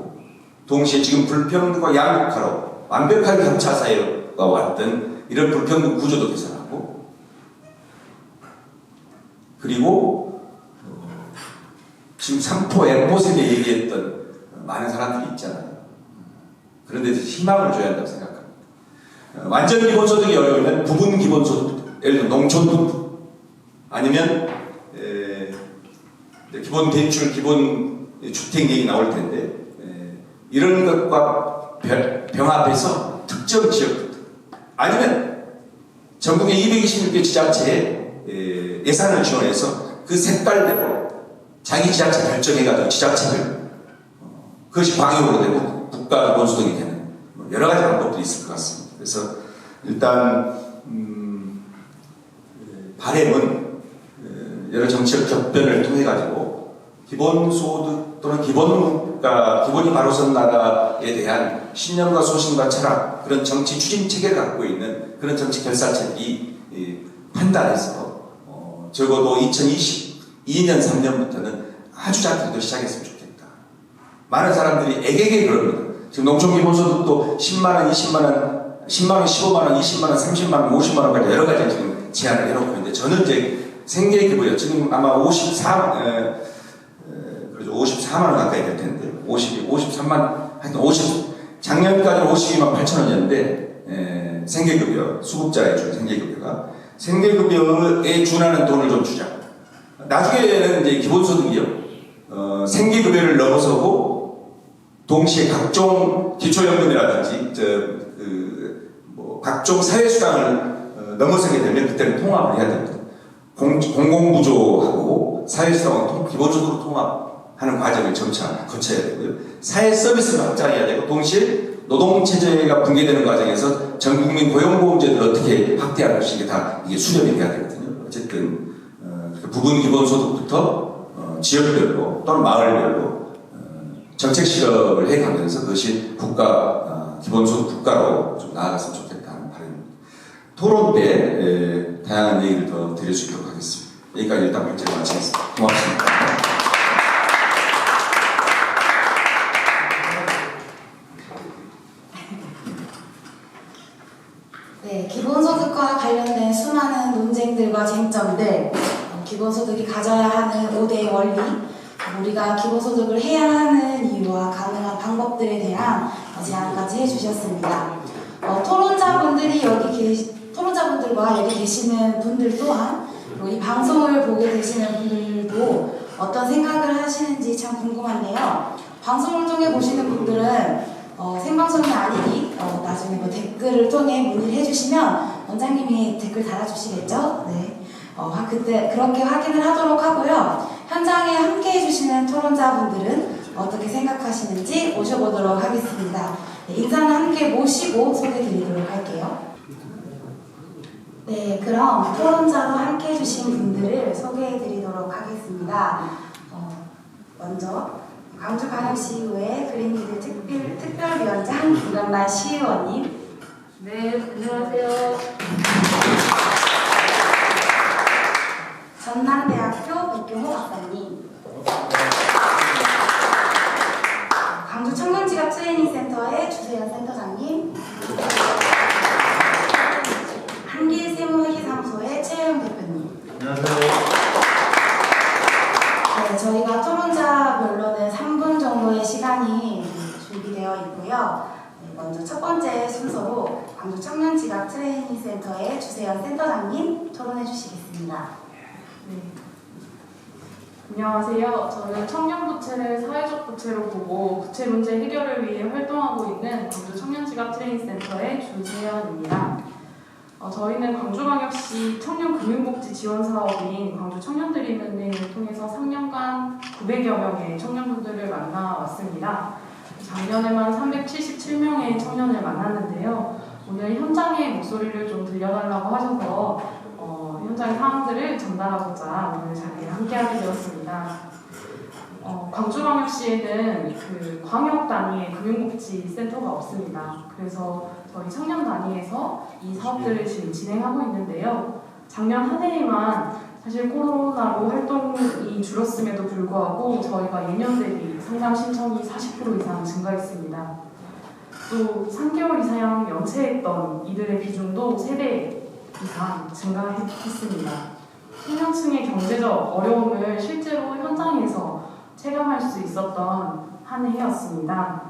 동시에 지금 불평등과 양극화로 완벽한 격차 사회가 왔던 이런 불평등 구조도 개선하고 그리고 지금 3포 엠포 세대 얘기했던 많은 사람들이 있잖아요. 그런데 희망을 줘야 한다고 생각합니다. 완전 기본소득이 어려우면 부분 기본소득, 예를 들어 농촌부 아니면 기본 대출, 기본 주택 얘기 나올 텐데 이런 것과 병합해서 특정 지역부터 아니면 전국의 226개 지자체에 예산을 지원해서 그 색깔대로 자기 지자체 결정해가지고 지자체를 그것이 광역으로 되고 국가 기본소득이 되는 여러 가지 방법들이 있을 것 같습니다. 그래서 일단 바람은 여러 정치적 격변을 통해 가지고 기본소득 또는 기본이 바로 선 나라에 대한 신념과 소신과 철학 그런 정치 추진 체계를 갖고 있는 그런 정치 결사체들이 판단해서 적어도 2022년 3년부터는 아주 작게도 시작했으면 좋겠다. 많은 사람들이 애게게 그럽니다. 지금 농촌 기본소득도 10만원, 20만원, 10만원, 15만원, 20만원, 30만원, 50만원까지 여러 가지 지금 제안을 해놓고 있는데 저는 이제 생계기부요. 지금 아마 54만원 가까이 될 텐데 53만 하여튼 작년까지는 52만 8천원이었는데 생계급여 수급자에 준 생계급여에 준하는 돈을 좀 주자. 나중에는 이제 기본소득이요. 생계급여를 넘어서고 동시에 각종 기초연금이라든지 각종 사회수당을 넘어서게 되면 그때는 통합을 해야 됩니다. 공공부조하고 사회수당은 기본적으로 통합하는 과정을 점차 거쳐야 되고요. 사회 서비스를 확장해야 되고 동시에 노동체제가 붕괴되는 과정에서 전국민 고용보험제도를 어떻게 확대할 것인가 다 이게 수렴이 돼야 되거든요. 어쨌든 부분 기본소득부터 지역별로 또는 마을별로 정책 실험을 해가면서 그것이 기본소득 국가로 좀 나아갔으면 좋겠다는 바람입니다. 토론 때 다양한 얘기를 더 드릴 수 있도록 하겠습니다. 여기까지 일단 발제를 마치겠습니다. 고맙습니다. 네, 기본소득과 관련된 수많은 논쟁들과 쟁점들, 기본소득이 가져야 하는 5대의 원리, 우리가 기본소득을 해야 하는 이유와 가능한 방법들에 대한 제안까지 해주셨습니다. 토론자분들과 여기 계시는 분들 또한 그리고 이 방송을 보게 되시는 분들도 어떤 생각을 하시는지 참 궁금한데요. 방송을 통해 보시는 분들은 생방송이 아니니 나중에 댓글을 통해 문의를 해주시면 원장님이 댓글 달아주시겠죠? 네. 그때 그렇게 확인을 하도록 하고요. 현장에 함께 해주시는 토론자분들은 어떻게 생각하시는지 모셔보도록 하겠습니다. 네, 인사는 함께 모시고 소개드리도록 할게요. 네, 그럼 토론자로 함께 해주신 분들을 소개해드리도록 하겠습니다. 먼저 광주광역시의회 그린기드 특별위원장 김강란 시의원님. 네, 안녕하세요. 전남대학교 백경호 박사님. 광주 청년지갑 트레이닝센터의 주세현 센터장님. 한길 세무회계사무소의 최혜영 대표님. 안녕하세요. 네, 저희가 토론자별로는 3분 정도의 시간이 준비되어 있고요. 네, 먼저 첫 번째 순서로 광주 청년지갑 트레이닝센터의 주세현 센터장님 토론해 주시겠습니다. 네. 안녕하세요. 저는 청년부채를 사회적 부채로 보고 부채 문제 해결을 위해 활동하고 있는 광주 청년지갑 트레이닝센터의 주세연입니다. 저희는 광주광역시 청년금융복지 지원사업인 광주 청년드림은행을 통해서 3년간 900여 명의 청년분들을 만나왔습니다. 작년에만 377명의 청년을 만났는데요. 오늘 현장의 목소리를 좀 들려달라고 하셔서 현장의 상황들을 전달하고자 오늘 자리에 함께하게 되었습니다. 광주광역시에는 광역 단위의 금융복지센터가 없습니다. 그래서 저희 청년 단위에서 이 사업들을 지금 진행하고 있는데요. 작년 한 해에만 사실 코로나로 활동이 줄었음에도 불구하고 저희가 예년 대비 상담 신청이 40% 이상 증가했습니다. 또 3개월 이상 연체했던 이들의 비중도 3배 이상 증가했습니다. 청년층의 경제적 어려움을 실제로 현장에서 체감할 수 있었던 한 해였습니다.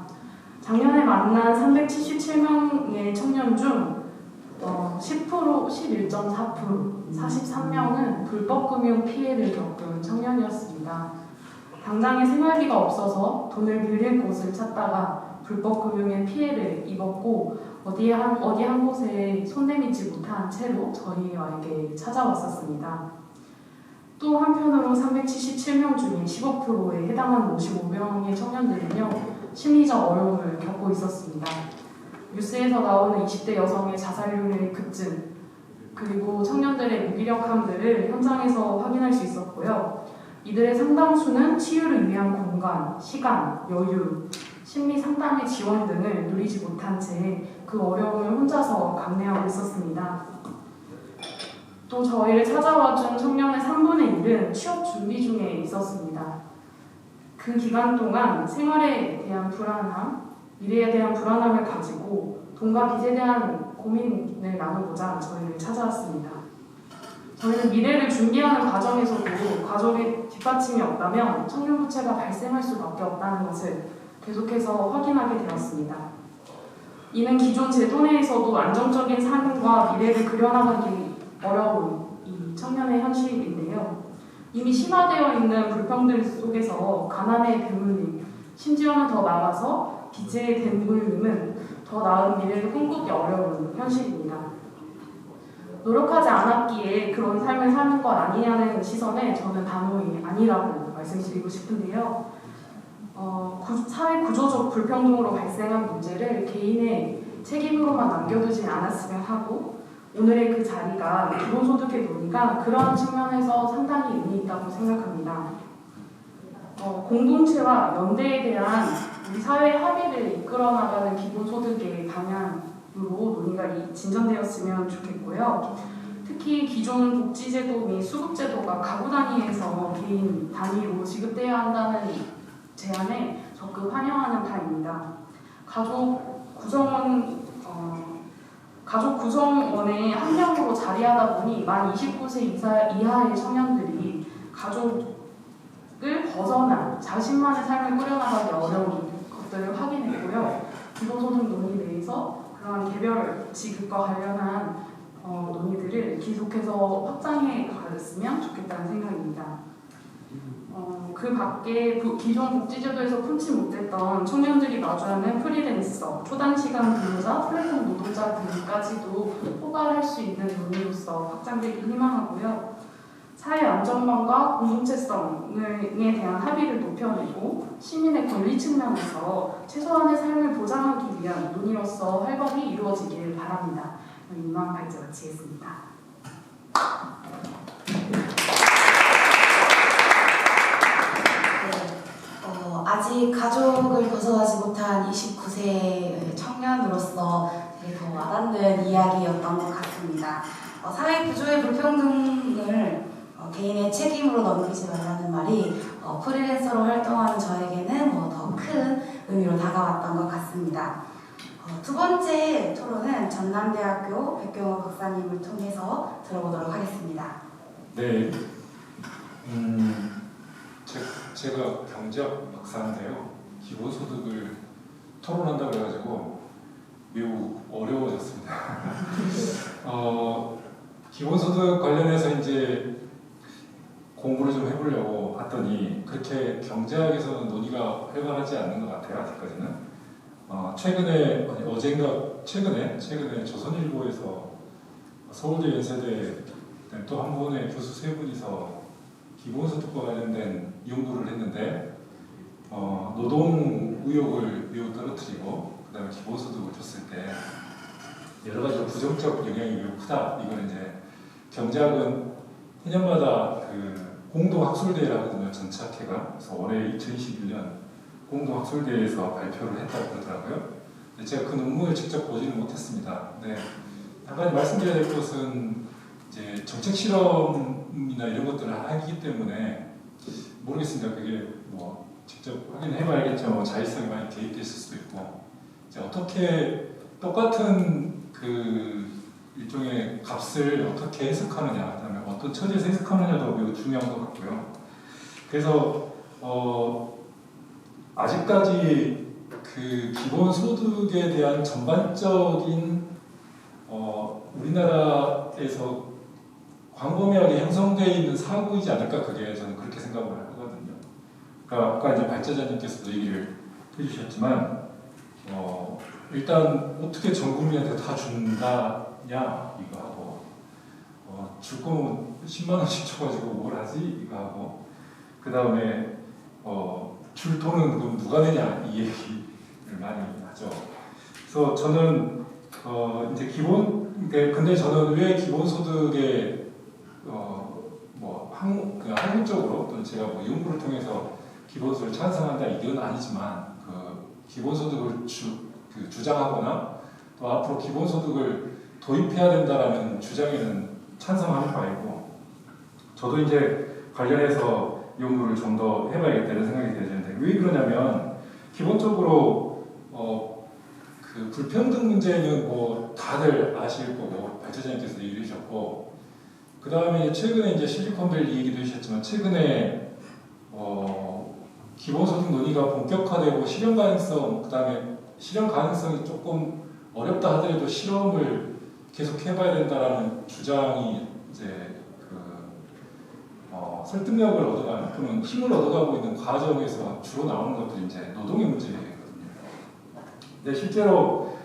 작년에 만난 377명의 청년 중 10%, 11.4%, 43명은 불법금융 피해를 겪은 청년이었습니다. 당장의 생활비가 없어서 돈을 빌릴 곳을 찾다가 불법금융의 피해를 입었고 어디 한 곳에 손내밀지 못한 채로 저희에게 찾아왔었습니다. 또 한편으로 377명 중에 15%에 해당하는 55명의 청년들은요, 심리적 어려움을 겪고 있었습니다. 뉴스에서 나오는 20대 여성의 자살률의 급증, 그리고 청년들의 무기력함들을 현장에서 확인할 수 있었고요. 이들의 상당수는 치유를 위한 공간, 시간, 여유, 심리 상담의 지원 등을 누리지 못한 채 그 어려움을 혼자서 감내하고 있었습니다. 또 저희를 찾아와준 청년의 3분의 1은 취업 준비 중에 있었습니다. 그 기간 동안 생활에 대한 불안함, 미래에 대한 불안함을 가지고 돈과 빚에 대한 고민을 나누고자 저희를 찾아왔습니다. 저희는 미래를 준비하는 과정에서도 가족의 뒷받침이 없다면 청년부채가 발생할 수밖에 없다는 것을 계속해서 확인하게 되었습니다. 이는 기존 제도 내에서도 안정적인 삶과 미래를 그려나가기 어려운 이 청년의 현실인데요. 이미 심화되어 있는 불평들 속에서 가난에 배물림, 심지어는 더 나아가서 빚에 된 물림은 더 나은 미래를 꿈꾸기 어려운 현실입니다. 노력하지 않았기에 그런 삶을 사는 것 아니냐는 시선에 저는 단호히 아니라고 말씀드리고 싶은데요. 사회 구조적 불평등으로 발생한 문제를 개인의 책임으로만 남겨두지 않았으면 하고 오늘의 그 자리가 기본소득의 논의가 그러한 측면에서 상당히 의미 있다고 생각합니다. 공동체와 연대에 대한 우리 사회의 합의를 이끌어 나가는 기본소득의 방향으로 논의가 진전되었으면 좋겠고요. 특히 기존 복지제도 및 수급제도가 가구 단위에서 개인 단위로 지급돼야 한다는 제안에 적극 환영하는 바입니다. 가족 구성원의 한 명으로 자리하다 보니 만 29세 이하의 청년들이 가족을 벗어나 자신만의 삶을 꾸려나가기 어려운 것들을 확인했고요. 기본소득 논의 내에서 그러한 개별 지급과 관련한 논의들을 계속해서 확장해 가렸으면 좋겠다는 생각입니다. 그 밖에 기존 복지제도에서 품지 못했던 청년들이 마주하는 프리랜서, 초단시간 근로자, 플랫폼 노동자 등까지도 포괄할 수 있는 논의로서 확장되길 희망하고요. 사회 안전망과 공동체성에 대한 합의를 높여내고 시민의 권리 측면에서 최소한의 삶을 보장하기 위한 논의로서 활발히 이루어지길 바랍니다. 이만 발제 마치겠습니다. 아직 가족을 벗어나지 못한 29세 청년으로서 되게 더 와닿는 이야기였던 것 같습니다. 사회 구조의 불평등을 개인의 책임으로 넘기지 말라는 말이 프리랜서로 활동하는 저에게는 더 큰 의미로 다가왔던 것 같습니다. 두 번째 토론은 전남대학교 백경호 박사님을 통해서 들어보도록 하겠습니다. 네, 제가 경제학 박사인데요. 기본소득을 토론한다고 해가지고 매우 어려워졌습니다. 기본소득 관련해서 이제 공부를 좀 해보려고 봤더니 그렇게 경제학에서는 논의가 활발하지 않는 것 같아요. 아직까지는. 최근에 조선일보에서 서울대 연세대 또 한 분의 교수 세 분이서 기본소득과 관련된 연구를 했는데 노동 의욕을 매우 떨어뜨리고 그다음에 기본소득을 줬을 때 여러 가지 부정적 영향이 매우 크다. 이걸 이제 경제학은 해년마다 그 공동학술대회라거든요. 전착회가. 그래서 올해 2021년 공동학술대회에서 발표를 했다고 그러더라고요. 제가 그 논문을 직접 보지는 못했습니다. 네. 한 가지 말씀드려야 될 것은 이제 정책 실험이나 이런 것들을 하기 때문에 모르겠습니다. 그게 뭐 직접 확인해봐야겠죠. 뭐 자의성이 많이 개입됐을 수도 있고 이제 어떻게 똑같은 그 일종의 값을 어떻게 해석하느냐, 그다음에 어떤 처지에서 해석하느냐도 매우 중요한 것 같고요. 그래서 아직까지 그 기본소득에 대한 전반적인 우리나라에서 광범위하게 형성되어 있는 사고이지 않을까, 그게 저는 그렇게 생각을 하거든요. 그러니까 아까 이제 발제자님께서도 얘기를 해주셨지만 일단 어떻게 전 국민한테 다 준다냐 이거 하고 줄 거면 10만 원씩 줘가지고 뭘 하지 이거 하고 그 다음에 줄 돈은 그럼 누가 내냐 이 얘기를 많이 하죠. 그래서 저는 이제 근데 저는 왜 기본소득에 한국적으로 또는 제가 뭐 연구를 통해서 기본소득을 찬성한다 이건 아니지만 그 기본소득을 주장하거나 또 앞으로 기본소득을 도입해야 된다라는 주장에는 찬성하는 바이고 저도 이제 관련해서 연구를 좀 더 해봐야겠다는 생각이 되는데 왜 그러냐면 기본적으로 그 불평등 문제는 뭐 다들 아실 거고 발제자님께서 얘기해 주셨고 그 다음에 최근에 이제 실리콘밸리 얘기도 해주셨지만 최근에 기본소득 논의가 본격화되고 실현 가능성 그다음에 실현 가능성이 조금 어렵다 하더라도 실험을 계속 해봐야 된다라는 주장이 이제 설득력을 얻어가는 그런 힘을 얻어가고 있는 과정에서 주로 나오는 것들이 이제 노동의 문제거든요. 근데 실제로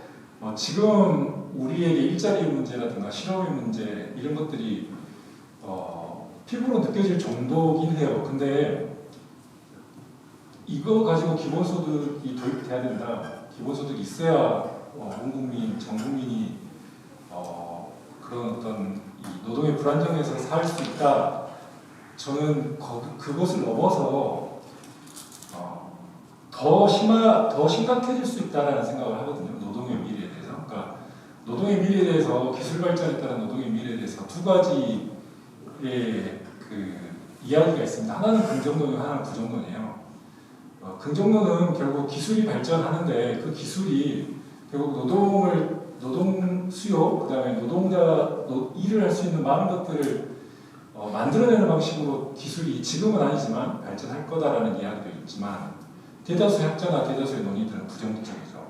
지금 우리에게 일자리 문제라든가 실업의 문제 이런 것들이 피부로 느껴질 정도긴 해요. 근데 이거 가지고 기본소득이 도입돼야 된다. 기본소득이 있어야 온 국민, 전 국민이 그런 어떤 이 노동의 불안정에서 살 수 있다. 저는 그것을 넘어서 더 심각해질 수 있다라는 생각을 하거든요. 노동의 미래에 대해서. 그러니까 노동의 미래에 대해서 기술 발전에 따른 노동의 미래에 대해서 두 가지의 그 이야기가 있습니다. 하나는 긍정론이고 하나는 부정론이에요. 긍정론은 결국 기술이 발전하는데 그 기술이 결국 노동 수요, 그다음에 일을 할 수 있는 많은 것들을 만들어내는 방식으로 기술이 지금은 아니지만 발전할 거다라는 이야기도 있지만 대다수의 학자나 대다수의 논의들은 부정적이죠.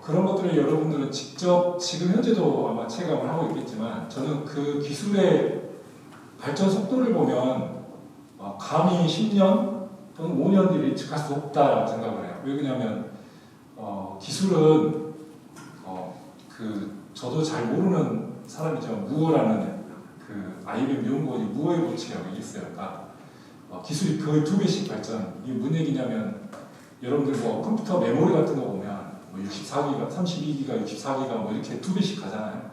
그런 것들을 여러분들은 직접 지금 현재도 아마 체감을 하고 있겠지만 저는 그 기술의 발전 속도를 보면 감히 10년 또는 5년 뒤를 예측할 수 없다라고 생각을 해요. 왜 그러냐면 기술은 저도 잘 모르는 사람이죠. 무어라는 그 IBM 연구원이 무어의 법칙이라고 있어요. 그러니까 기술이 거의 2배씩 발전. 이게 무슨 얘기냐면 여러분들 컴퓨터 메모리 같은 거 보면 64기가, 32기가, 64기가 이렇게 2배씩 가잖아요.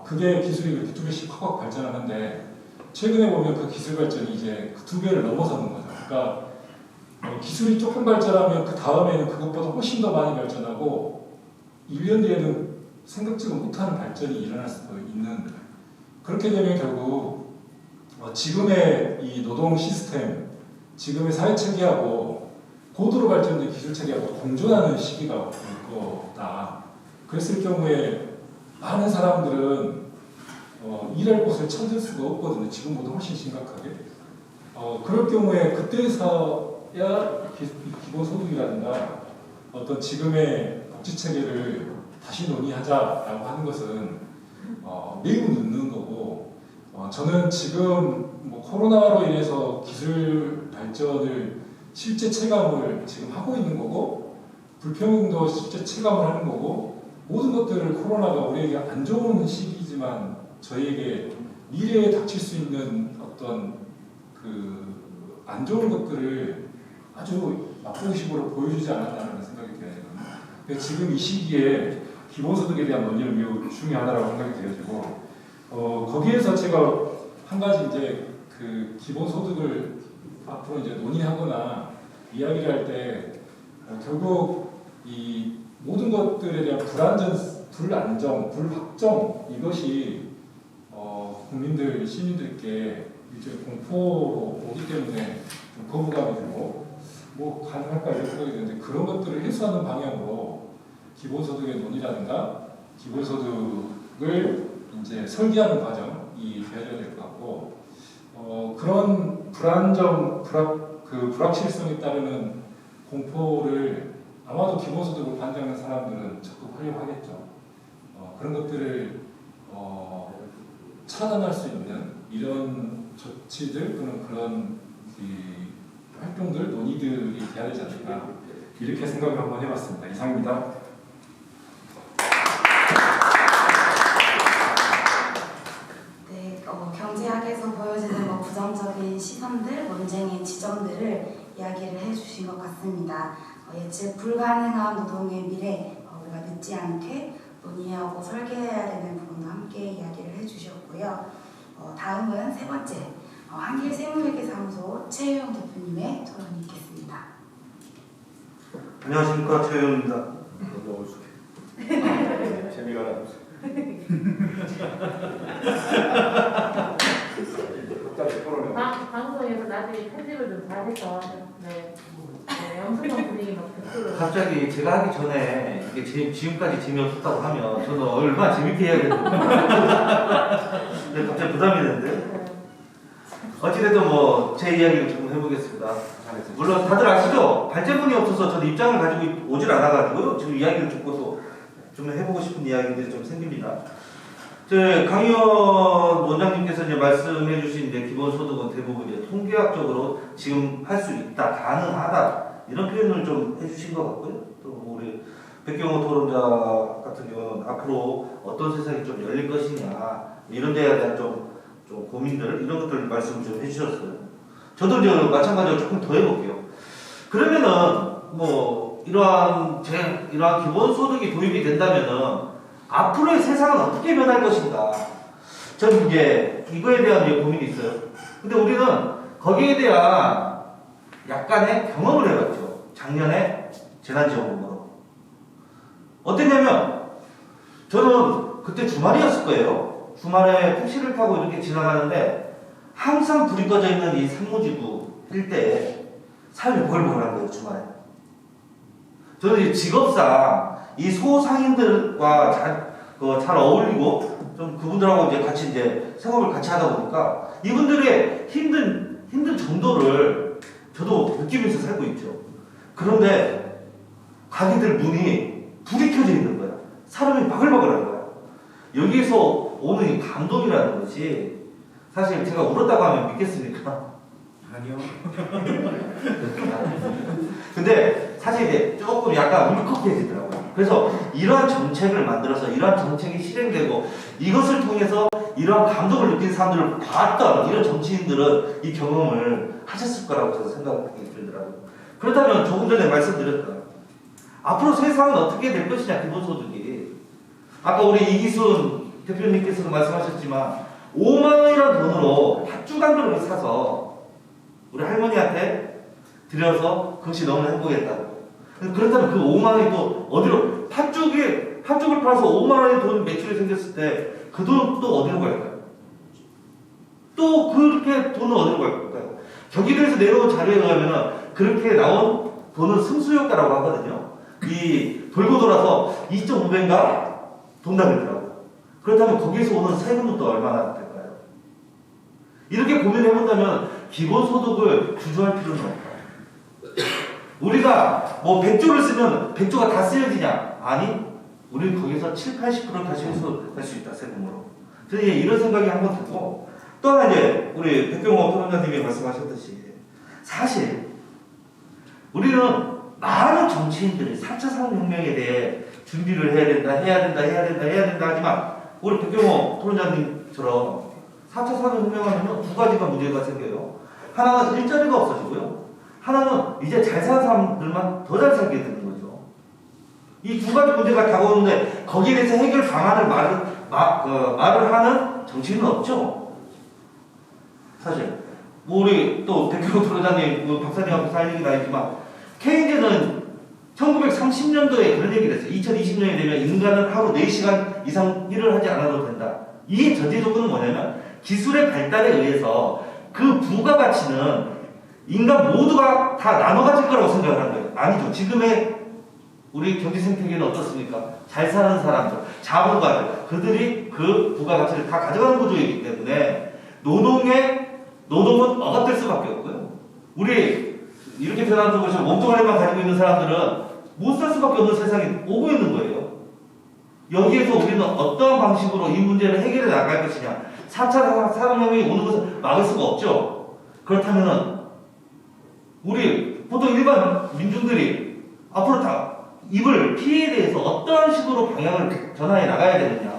그게 기술이 그렇게 2배씩 확 발전하는데 최근에 보면 그 기술 발전이 이제 그 2배를 넘어서는 거죠. 그러니까 기술이 조금 발전하면 그 다음에는 그것보다 훨씬 더 많이 발전하고 1년 뒤에는 생각지도 못하는 발전이 일어날 수도 있는 그렇게 되면 결국 지금의 이 노동 시스템, 지금의 사회 체계하고 고도로 발전된 기술 체계하고 공존하는 시기가 올 거다. 그랬을 경우에 많은 사람들은 일할 곳을 찾을 수가 없거든요. 지금보다 훨씬 심각하게. 그럴 경우에 그때서야 기본소득이라든가 어떤 지금의 복지체계를 다시 논의하자라고 하는 것은 매우 늦는 거고 저는 지금 코로나로 인해서 기술 발전을 실제 체감을 지금 하고 있는 거고 불평등도 실제 체감을 하는 거고 모든 것들을 코로나가 우리에게 안 좋은 시기지만 저희에게 미래에 닥칠 수 있는 어떤 그 안 좋은 것들을 아주 맛보기식으로 보여주지 않았다는 생각이 들어요. 지금 이 시기에 기본소득에 대한 논의는 매우 중요하다고 생각이 되어지고 거기에서 제가 한 가지 이제 그 기본소득을 앞으로 이제 논의하거나 이야기를 할 때 결국 이 모든 것들에 대한 불안정, 불확정 이것이 국민들, 시민들께 일종의 공포로 오기 때문에 좀 거부감이 들고 가능할까 이런 생각이 드는데 그런 것들을 해소하는 방향으로 기본소득의 논의라든가 기본소득을 이제 설계하는 과정이 되어야 될 것 같고 그런 불확실성에 따르는 공포를 아마도 기본소득을 반대하는 사람들은 적극 하려고 하겠죠. 그런 것들을 차단할 수 있는 이런 조치들 또는 그런 활동들, 논의들이 돼야 되지 않을까 이렇게 생각을 한번 해봤습니다. 이상입니다. 네, 경제학에서 보여지는 부정적인 시선들, 논쟁의 지점들을 이야기를 해주신 것 같습니다. 예측 불가능한 노동의 미래, 우리가 늦지 않게 논의하고 설계해야 되는 부분도 함께 이야기를 해주셨고요. 다음은 세 번째, 한길세무회계사무소 최유영 대표님의 토론이 있겠습니다. 안녕하십니까, 최유영입니다. 너무 어색해. 재미가 나서. 방송에서 나중에 편집을 좀 잘해서 엄청난 분위기 막 듣고 갑자기 제가 하기 전에 이게 지금까지 재미없었다고 하면 저는 얼마나 재밌게 해야겠는데 갑자기 부담이 되는데 어찌됐든 제 이야기를 좀 해보겠습니다. 물론 다들 아시죠? 발제문이 없어서 저도 입장을 가지고 오질 않아가지고요. 지금 이야기를 듣고서 좀 해보고 싶은 이야기들이 좀 생깁니다. 강의원 원장님께서 이제 말씀해주신 이제 기본소득은 대부분 이제 통계학적으로 지금 할 수 있다, 가능하다 이런 표현을 좀 해주신 것 같고요. 또 우리 백경호 토론자 같은 경우는 앞으로 어떤 세상이 좀 열릴 것이냐 이런 데에 대한 좀 고민들 이런 것들 말씀 좀 해주셨어요. 저도 이제 마찬가지로 조금 더 해볼게요. 그러면은 뭐 이러한 기본소득이 도입이 된다면은 앞으로의 세상은 어떻게 변할 것인가? 저는 이제 이거에 대한 이제 고민이 있어요. 근데 우리는 거기에 대한 약간의 경험을 해봤죠. 작년에 재난지원금으로. 어땠냐면 저는 그때 주말이었을 거예요. 주말에 택시를 타고 이렇게 지나가는데 항상 불이 꺼져 있는 이 산무지구 일대에 삶이 보글보글한 거예요. 주말에. 저는 이 직업상 이 소상인들과 잘 어울리고 좀 그분들하고 이제 생업을 같이 하다 보니까 이분들의 힘든 정도를 저도 느끼면서 살고 있죠. 그런데 가게들 문이 불이 켜져 있는 거야. 사람이 바글바글한 거야. 여기서 오는 이 감동이라는 것이 사실 제가 울었다고 하면 믿겠습니까? 아니요. 근데 사실 이제 조금 약간 울컥해지더라고요. 그래서 이러한 정책을 만들어서 이러한 정책이 실행되고 이것을 통해서 이러한 감동을 느낀 사람들을 봤던 이런 정치인들은 이 경험을 하셨을 거라고 저는 생각이 들더라고요. 그렇다면 조금 전에 말씀드렸던 앞으로 세상은 어떻게 될 것이냐 기본소득이 아까 우리 이기순 대표님께서도 말씀하셨지만 5만 원이라는 돈으로 팥죽1그릇을 사서 우리 할머니한테 드려서 그것이 너무 행복했다고. 그렇다면 그 5만 원이 또 어디로 팥죽을 팔아서 5만 원의 돈 매출이 생겼을 때 그 돈 또 어디로 갈까요? 또 그렇게 돈은 어디로 갈까요? 경기도에서 내놓은 자료에 의하면 그렇게 나온 돈은 승수효과라고 하거든요. 이 돌고 돌아서 2.5배인가 돈 나겠더라고요. 그렇다면 거기서 오는 세금은 또 얼마나 될까요? 이렇게 고민해본다면 기본소득을 주저할 필요는 없다. 우리가 뭐 100조를 쓰면 100조가 다 쓰여지냐? 아니, 우리는 거기서 7, 80% 다시 회수할 수 있다, 세금으로. 저는 이런 생각이 한번 들고, 또 하나 이제 우리 백경호 토론자님이 말씀하셨듯이 사실 우리는 많은 정치인들이 4차 산업혁명에 대해 준비를 해야 된다 하지만 우리 백경호 토론자님처럼 4차 산업혁명하면 두 가지가 문제가 생겨요. 하나는 일자리가 없어지고요. 하나는 이제 잘 사는 사람들만 더 잘 살게 되는 거죠. 이 두 가지 문제가 다가오는데 거기에 대해서 해결 방안을 말을 하는 정치인은 없죠. 사실 우리 또 백경호 토론자님, 박사님 앞에서 할 얘기는 아니지만 케인즈는 1930년도에 그런 얘기를 했어요. 2020년이 되면 인간은 하루 4시간 이상 일을 하지 않아도 된다. 이 전제 조건은 뭐냐면 기술의 발달에 의해서 그 부가가치는 인간 모두가 다 나눠 가질 거라고 생각을 한 거예요. 아니죠. 지금의 우리 경제 생태계는 어떻습니까? 잘 사는 사람들, 자본가들, 그들이 그 부가가치를 다 가져가는 구조이기 때문에 노동은 억압될 수밖에 없고요. 우리 이렇게 변하는 것이 몸뚱아리만 가지고 있는 사람들은 못 살 수밖에 없는 세상이 오고 있는 거예요. 여기에서 우리는 어떠한 방식으로 이 문제를 해결해 나갈 것이냐. 4차 산업혁명이 오는 것을 막을 수가 없죠. 그렇다면은 우리 보통 일반 민중들이 앞으로 다 입을 피해에 대해서 어떠한 식으로 방향을 전환해 나가야 되느냐.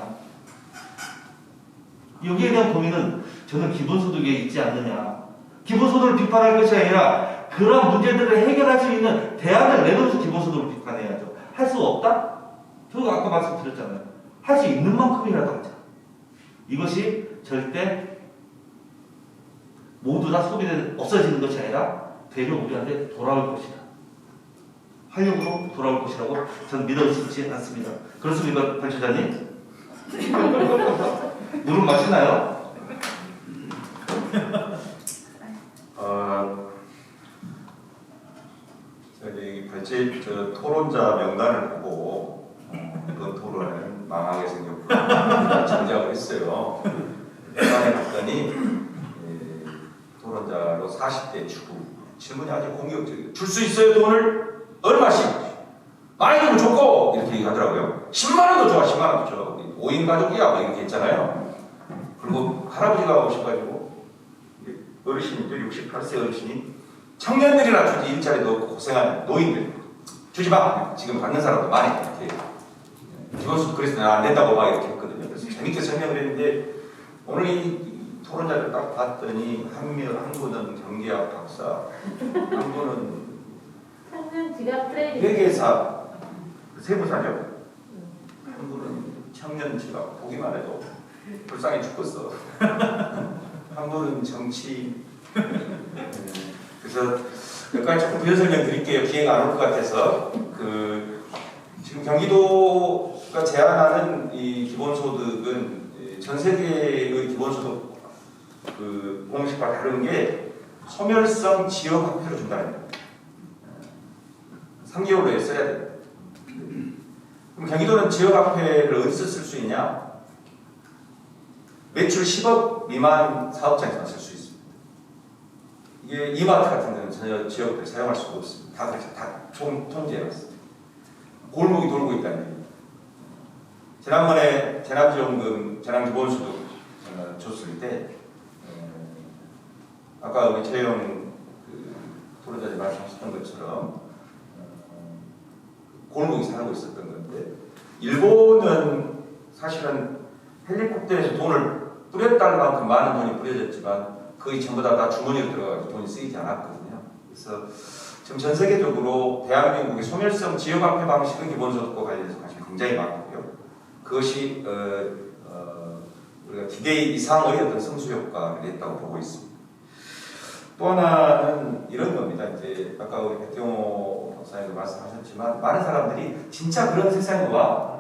여기에 대한 고민은 저는 기본소득에 있지 않느냐. 기본소득을 비판할 것이 아니라 그런 문제들을 해결할 수 있는 대안을 내놓으면서 기본소득을 비판해야죠. 할 수 없다? 저도 아까 말씀드렸잖아요. 할 수 있는 만큼이라도 하자. 이것이 절대 모두 다 없어지는 것이 아니라 되려 우리한테 돌아올 것이다. 활력으로 돌아올 것이라고 저는 믿어지지 않습니다. 그렇습니까, 박 처자님? 물은 마시나요? 저기 토론자 명단을 보고 이번 토론은 망하게 생겼구나 짐작을 했어요. 명단에 봤더니 토론자로 40대 주부 질문이 아주 공격적이에요. 줄 수 있어요? 돈을 얼마씩? 많이 주면 좋고 이렇게 얘기하더라고요. 10만 원도 좋아, 10만 원도 줘. 5인 가족이야, 뭐 이렇게 했잖아요. 그리고 할아버지가 오셔가지고 어르신이죠, 68세 어르신이 청년들이나 주지 일자리 넣고 고생하는 노인들 주지 마. 지금 받는 사람도 많이 이렇게 기본소득 그래서 내가 안 된다고 막 이렇게 했거든요. 그래서 재밌게 설명을 했는데 오늘 이 토론자를 딱 봤더니 한 분은 경제학 박사, 한 분은 청년 지갑 트레이닝. 회계사, 세무사죠. 한 분은 청년 지갑 보기만 해도 불쌍해 죽겠어. 한 분은 정치. 그래서 몇 가지 조금 부연 설명 드릴게요. 기회가 안 올 것 같아서. 지금 경기도가 제안하는 이 기본소득은 전 세계의 기본소득 공식과 다른 게 소멸성 지역화폐로 준다는 거예요. 3개월로 써야 돼요. 그럼 경기도는 지역화폐를 어디서 쓸 수 있냐? 매출 10억 미만 사업장에서 쓸 수 있습니다. 이게 이마트 같은 데는 전혀 지역을 사용할 수가 없습니다. 다 통제해놨습니다. 골목이 돌고 있다는 얘기입니다. 지난번에 재난지원금, 재난기본소득 줬을 때 아까 우리 최영 토론자님 말씀하셨던 것처럼 골목이 살고 있었던 건데 일본은 사실은 헬리콥터에서 돈을 뿌렸다는 만큼 많은 돈이 뿌려졌지만 거의 전부 다 주머니로 들어가서 돈이 쓰이지 않았거든요. 그래서 지금 전 세계적으로 대한민국의 소멸성 지역화폐 방식은 기본소득과 관련해서 관심이 굉장히 많고요. 그것이 우리가 기대 이상의 어떤 성수 효과를 냈다고 보고 있습니다. 또 하나는 이런 겁니다. 이제 아까 우리 백경호 박사님도 말씀하셨지만 많은 사람들이 진짜 그런 세상에 와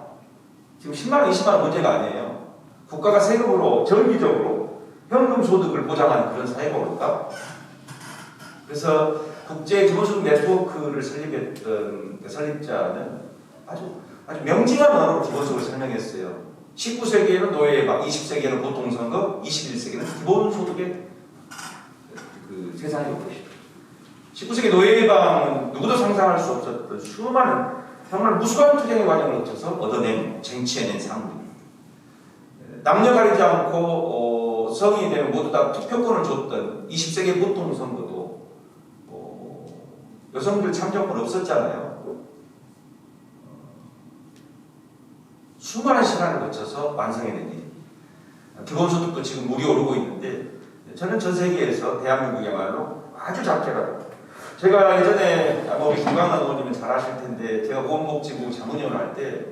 지금 10만 원, 20만 원 문제가 아니에요. 국가가 세금으로 정기적으로 현금 소득을 보장하는 그런 사회가 올까? 그래서 국제 기본소득 네트워크를 설립했던 설립자는 아주 명징한 언어로 기본소득을 설명했어요. 19세기에는 노예예방, 20세기에는 보통선거, 21세기는 기본소득의 세상이 올 것이다. 19세기 노예예방은 누구도 상상할 수 없었던 수많은 정말 무수한 투쟁의 과정을 거쳐서 얻어낸 쟁취해낸 상품입니다. 남녀 가리지 않고 성인이 되면 모두 다 투표권을 줬던 20세기 보통선거도 여성들 참정권 없었잖아요. 수많은 시간을 거쳐서 완성해낸 일. 기본소득도 지금 물이 오르고 있는데 저는 전 세계에서 대한민국이야말로 아주 작게라도 제가 예전에 우리 김광환 의원님은 잘 아실 텐데 제가 보건복지부 자문위원 할 때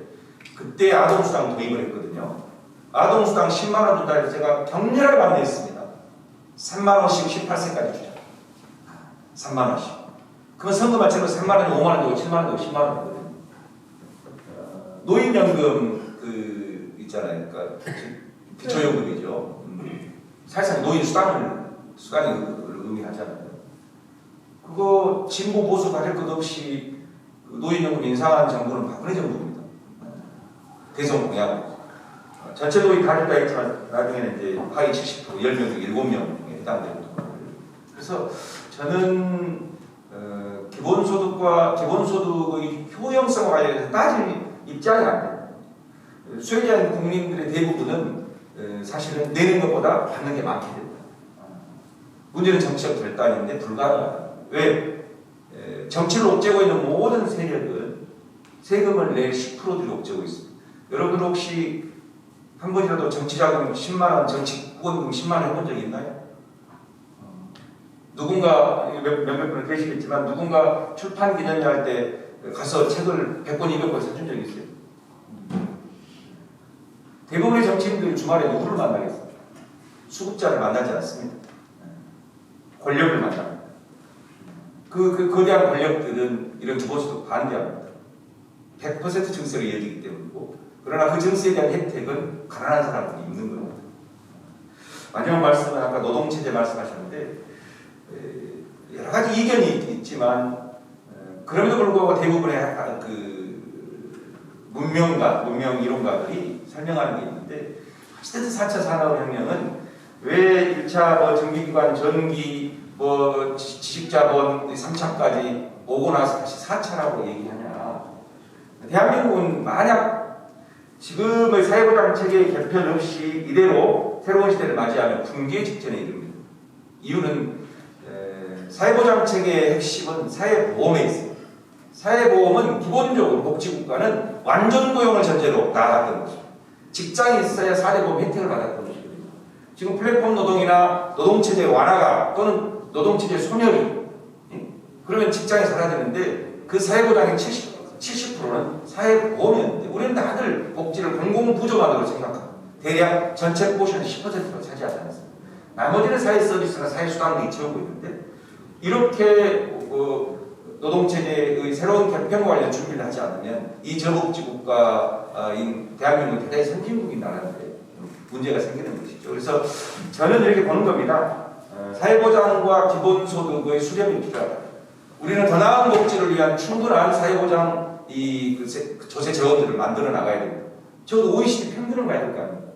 그때 아동수당 도입을 했거든요. 아동수당 10만 원 준다 해서 제가 격렬하게 반대했습니다. 3만 원씩 18세까지 주자. 3만 원씩. 그건 선거마치로 3만 원이 5만 원 되고 7만 원 되고 10만 원 되거든요. 노인연금 있잖아요. 그러니까 기초연금이죠. 사실상 노인 수당을 의미하잖아요. 그거 진보 보수 가릴 것 없이 노인연금 인상한 정부는 박근혜 정부입니다. 대선 공약. 전체 노인 가릴 다 했지만 나중에는 이제 하위 70%, 10명 중 7명에 해당됩니다. 그래서 저는 기본소득의 효용성과 관련해서 따질 입장이 안 됩니다. 수혜자인 국민들의 대부분은 사실은 내는 것보다 받는 게 많게 됩니다. 문제는 정치적 결단인데 불가능하다. 왜? 정치를 옥죄고 있는 모든 세력은 세금을 낼 10%들이 옥죄고 있습니다. 여러분들 혹시 한 번이라도 정치자금 10만 원, 정치 후원금 10만 원 해본 적 있나요? 누군가 몇몇 분은 계시겠지만 누군가 출판 기념회 할 때 가서 책을 100권, 200권 사준 적 있어요? 대부분의 정치인들 주말에 누구를 만나겠습니까? 수급자를 만나지 않습니다. 권력을 만납니다. 그 거대한 권력들은 이런 기본소득 반대합니다. 100% 증세로 이어지기 때문이고 그러나 그 증세에 대한 혜택은 가난한 사람들이 입는 겁니다. 마지막 말씀은 아까 노동체제 말씀하셨는데 여러 가지 이견이 있지만 그럼에도 불구하고 대부분의 문명 이론가들이 설명하는 게 있는데 어쨌든 4차 산업혁명은 왜 1차 전기기관, 전기, 지식자본 3차까지 오고 나서 다시 4차라고 얘기하냐. 대한민국은 만약 지금의 사회보장 체계 개편 없이 이대로 새로운 시대를 맞이하면 붕괴 직전에 이릅니다. 이유는 사회보장 체계의 핵심은 사회보험에 있습니다. 사회보험은 기본적으로 복지국가는 완전 고용을 전제로 나아갔던 것입니다. 직장이 있어야 사회보험 혜택을 받았던 것이거든요. 지금 플랫폼 노동이나 노동체제 완화가 또는 노동체제 소멸이 그러면 직장이 사라지는데 그 사회보장의 70%는 사회보험이었는데 우리는 다들 복지를 공공부조만으로 생각합니다. 대략 전체 포션 10%로 차지하지 않습니다. 나머지는 사회서비스나 사회수당이 채우고 있는데 이렇게 노동체제의 새로운 개편과 관련 준비를 하지 않으면 이 저복지국가인 대한민국은 대단히 선진국인 나라인데 문제가 생기는 것이죠. 그래서 저는 이렇게 보는 겁니다. 사회보장과 기본소득의 수렴이 필요하다. 우리는 더 나은 복지를 위한 충분한 사회보장 조세 재원들을 만들어 나가야 됩니다. 적어도 OECD 평균을 가야 될 거 아닙니까?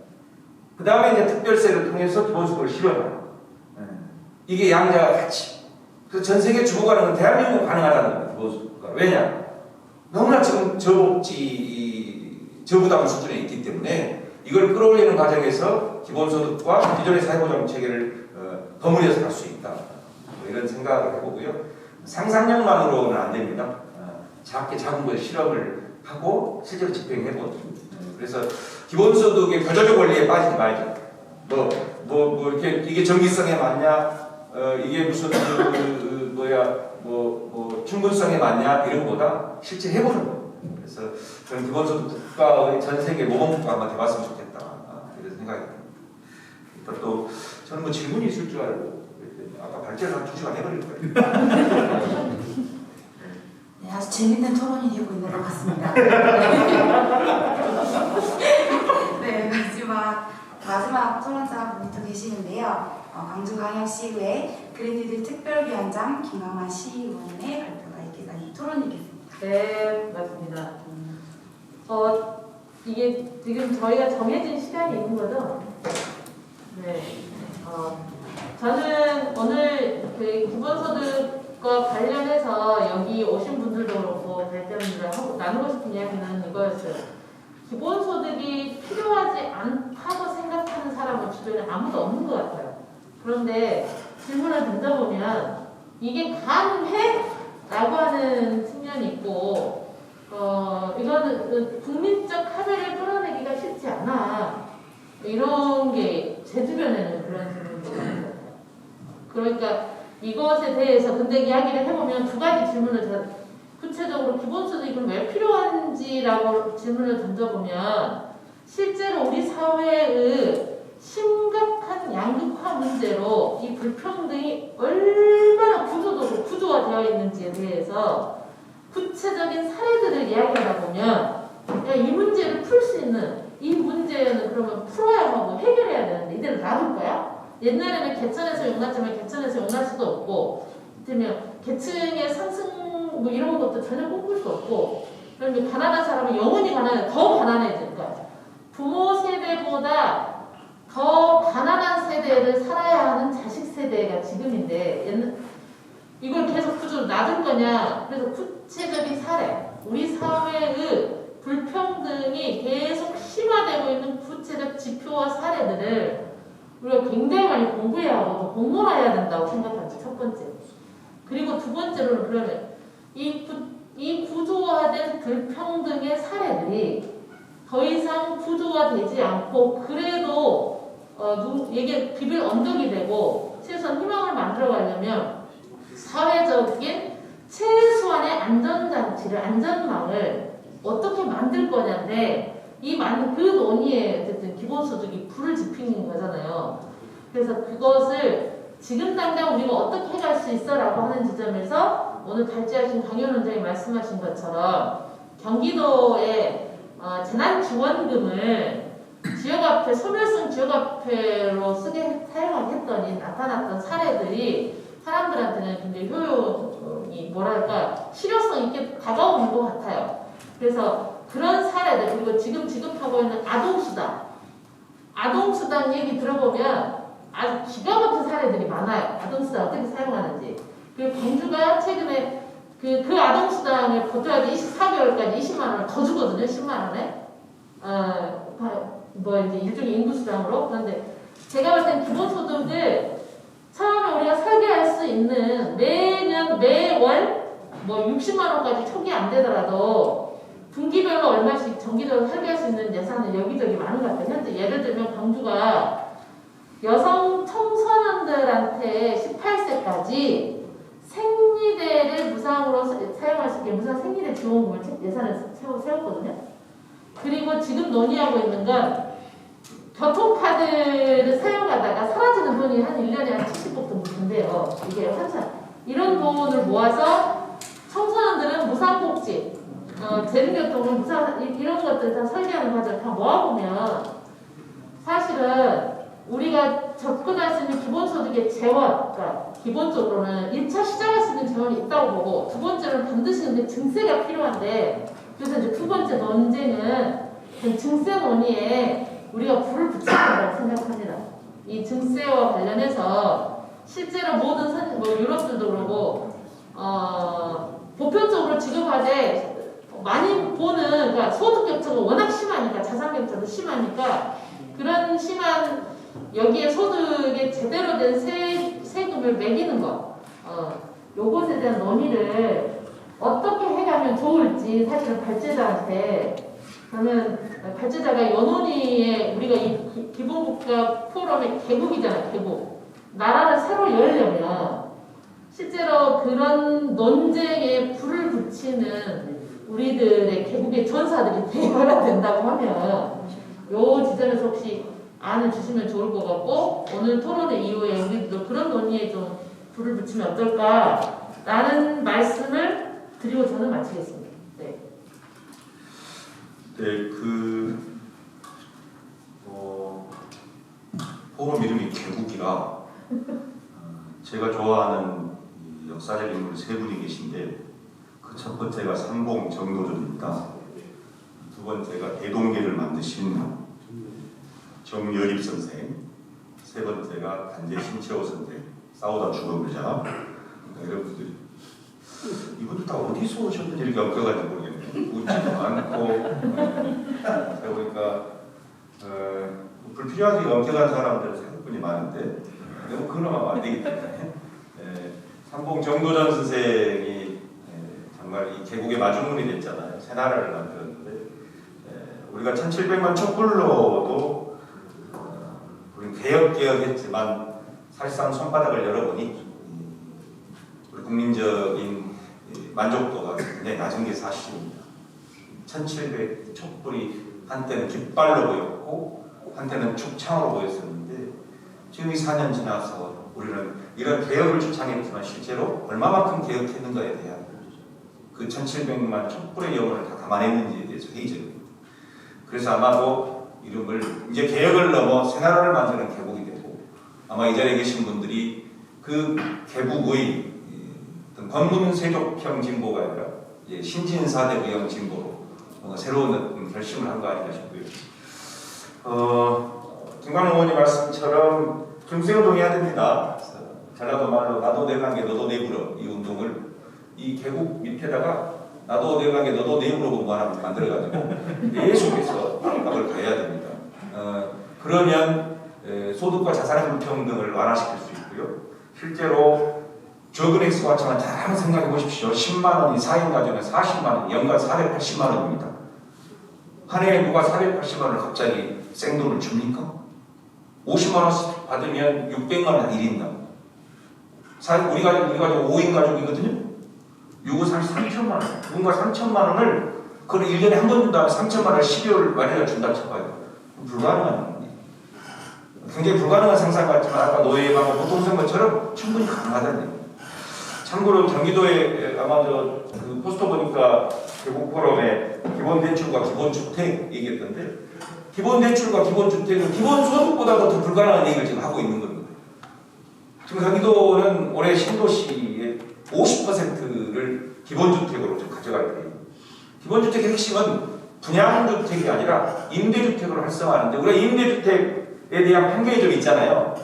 그 다음에 이제 특별세를 통해서 기본소득을 실현하고 이게 양자가 같이. 그래서 전 세계 주고가는 건 대한민국 가능하다는 겁니다. 기본소득과. 왜냐? 너무나 지금 저부담 수준에 있기 때문에 이걸 끌어올리는 과정에서 기본소득과 기존의 사회보장 체계를 버무려서 갈 수 있다. 이런 생각을 해보고요. 상상력만으로는 안 됩니다. 작은 거에 실험을 하고 실제로 집행해보죠. 그래서 기본소득의 표준적 원리에 빠지지 말자. 이렇게 이게 정기성에 맞냐? 이게 무슨 충분성에 맞냐? 이런 것보다 실제 해보는 거예요. 그래서 저는 기본소득 국가의 전 세계 모범국가 한번 돼봤으면 좋겠다. 이런 생각이 듭니다. 또 저는 질문이 있을 줄 알고 아까 발제를 한 2시간 해버릴 거예요. 네, 아주 재밌는 토론이 되고 있는 것 같습니다. 네, 마지막 토론자 분이 또 계시는데요. 광주광역시의회 그린뉴딜 특별위원장 김강만 시의원의 발표가 토론이겠습니다. 네, 맞습니다. 이게 지금 저희가 정해진 시간이 있는 거죠? 네. 저는 오늘 그 기본소득과 관련해서 여기 오신 분들도 그렇고 발표를 나누고 싶은 이야기는 이거였어요. 기본소득이 필요하지 않다고 생각하는 사람은 주변에 아무도 없는 것 같아요. 그런데 질문을 던져보면 이게 가능해? 라고 하는 측면이 있고 이거는 국민적 합의를 끌어내기가 쉽지 않아. 이런 게 제 주변에는 그런 질문이 있어요. 그러니까 이것에 대해서 근데 이야기를 해보면 두 가지 질문을 구체적으로 기본소득이 왜 필요한지라고 질문을 던져보면 실제로 우리 사회의 심각한 양극화 문제로 이 불평등이 얼마나 구조화되어 있는지에 대해서 구체적인 사례들을 이야기하다 보면 이 문제를 풀 수 있는 이 문제는 그러면 풀어야 하고 해결해야 되는데 이대로 놔둘 거야? 옛날에는 계천에서 용났지만 계천에서 용날 수도 없고 그러면 계층의 상승 이런 것도 전혀 꿈꿀 수 없고 그러면 가난한 사람은 영원히 더 가난해질 거야. 부모 세대보다 더 가난한 세대를 살아야 하는 자식 세대가 지금인데 이걸 계속 구조로 놔둘 거냐. 그래서 구체적인 사례 우리 사회의 불평등이 계속 심화되고 있는 구체적 지표와 사례들을 우리가 굉장히 많이 공부해야 하고 더 공론화해야 된다고 생각하죠. 첫 번째. 그리고 두 번째로는 그러면 이 구조화된 불평등의 사례들이 더 이상 구조화되지 않고 그래도 이게 비빌 언덕이 되고 최소한 희망을 만들어가려면 사회적인 최소한의 안전장치를 안전망을 어떻게 만들 거냐인데 그 논의에 어쨌든 기본소득이 불을 지피는 거잖아요. 그래서 그것을 지금 당장 우리가 어떻게 해갈 수 있어라고 하는 지점에서 오늘 발제하신 강현 원장이 말씀하신 것처럼 경기도의 재난지원금을 지역화폐, 소멸성 지역화폐로 사용하게 했더니 나타났던 사례들이 사람들한테는 굉장히 효용이 실효성 있게 다가오는 것 같아요. 그래서 그런 사례들 그리고 지금 지급하고 있는 아동수당 얘기 들어보면 아주 기가 막힌 사례들이 많아요. 아동수당 어떻게 사용하는지. 그리고 광주가 최근에 그 아동수당을 보태야지 24개월까지 20만 원을 더 주거든요. 10만 원에. 뭐 이제 일종의 인구수당으로. 그런데 제가 볼 땐 기본소득을 처음에 우리가 설계할 수 있는 매월 뭐 60만 원까지 초기 안 되더라도 분기별로 얼마씩 정기적으로 설계할 수 있는 예산은 여기저기 많은 것 같아요. 현재 예를 들면 광주가 여성 청소년들한테 18세까지 생리대를 무상으로 사용할 수 있게 무상 생리대 지원금을 예산을 세웠거든요. 그리고 지금 논의하고 있는 건 교통카드를 사용하다가 사라지는 돈이 한 1년에 한 70억 정도 된대요. 이게 환산. 이런 돈을 모아서 청소년들은 무상복지, 대중교통은 무상, 이런 것들 다 설계하는 과정을 다 모아보면 사실은 우리가 접근할 수 있는 기본소득의 재원, 그러니까 기본적으로는 1차 시작할 수 있는 재원이 있다고 보고, 두 번째로는 반드시 근데 증세가 필요한데, 그래서 이제 두 번째 논쟁은 그 증세 논의에 우리가 불을 붙여야 된다고 생각합니다. 이 증세와 관련해서 실제로 모든 뭐 유럽들도 그러고 보편적으로 지급하되 많이 보는, 그러니까 소득 격차가 워낙 심하니까, 자산 격차도 심하니까 그런 심한 여기에 소득에 제대로 된 세금을 매기는 것, 요것에 대한 논의를 어떻게 해가면 좋을지 사실은 발제자한테, 저는 발제자가 연원위에 우리가 이 기본국가 포럼의 개국이잖아요. 개국. 나라를 새로 열려면 실제로 그런 논쟁에 불을 붙이는 우리들의 개국의 전사들이 되어야 된다고 하면 요 지점에서 혹시 안을 주시면 좋을 것 같고, 오늘 토론회 이후에 우리도 그런 논의에 좀 불을 붙이면 어떨까라는 말씀을 드리고 저는 마치겠습니다. 네. 네, 포럼 이름이 개국이라 제가 좋아하는 역사적 인물 세 분이 계신데, 그 첫 번째가 삼봉 정도전입니다. 두 번째가 대동계를 만드신 정여립 선생, 세 번째가 단재 신채호 선생, 싸우다 죽은 여자. 여러분들이 이분들 다 어디서 오셨는지 이렇게 엮여가지고 모르겠네요. 웃지도 않고 제가 보니까 불필요하게 엄격한 사람들 생각분이 많은데 너무 그러면 안 되기 때문에 삼봉 정도전 선생이 정말 이 개국의 마중물이 됐잖아요. 새 나라를 만들었는데 우리가 1700만 촛불로도 우리 개혁했지만 사실상 손바닥을 열어보니 우리 국민적인 만족도가 굉장히 낮은 게 사실입니다. 1700 촛불이 한때는 깃발로 보였고 한때는 축창으로 보였었는데 지금 이 4년 지나서 우리는 이런 개혁을 주창했지만 실제로 얼마만큼 개혁했는가에 대한 그 1700만 촛불의 영혼을 다 담아냈는지에 대해서 회의적입니다. 그래서 아마도 이름을 이제 개혁을 넘어 새나라를 만드는 개국이 되고, 아마 이 자리에 계신 분들이 그 개국의 권문세족형 진보가 아니라 신진사대부형 진보로 새로운 결심을 한 거 아닌가 싶고요. 김광호 의원님 말씀처럼 김수영 동의해야 됩니다. 전라도 말로 나도 내 관계 너도 내 부러, 이 운동을 이 개국 밑에다가 나도 내 관계 너도 내 부러 공부 하나 만들어가지고 계속해서 압박을 가해야 됩니다. 그러면 소득과 자산의 불평등을 완화시킬 수 있고요. 실제로 적은 액수가 같지만 잘 한번 생각해 보십시오. 10만 원이 4인 가정에 40만 원, 연간 480만 원입니다. 한 해에 누가 480만 원을 갑자기 생돈을 줍니까? 50만 원씩 받으면 600만 원 1인당. 우리 가족 5인 가족이거든요. 6은 사실 3천만 원. 누군가 3천만 원을 그걸 1년에 한 번 준다면 3천만 원을 12월 말에 준다 쳐봐요. 불가능한 겁니다. 굉장히 불가능한 상상 같지만 아까 노예방어 보통선거처럼 충분히 가능하다는 얘기입니다. 참고로 경기도에 아마 그 포스터 보니까 개국 포럼에 기본대출과 기본주택 얘기했던데, 기본대출과 기본주택은 기본소득보다도 더 불가능한 얘기를 지금 하고 있는 겁니다. 지금 경기도는 올해 신도시의 50%를 기본주택으로 좀 가져갈 거예요. 기본주택의 핵심은 분양주택이 아니라 임대주택으로 활성화하는데, 우리가 임대주택에 대한 편견이 좀 있잖아요.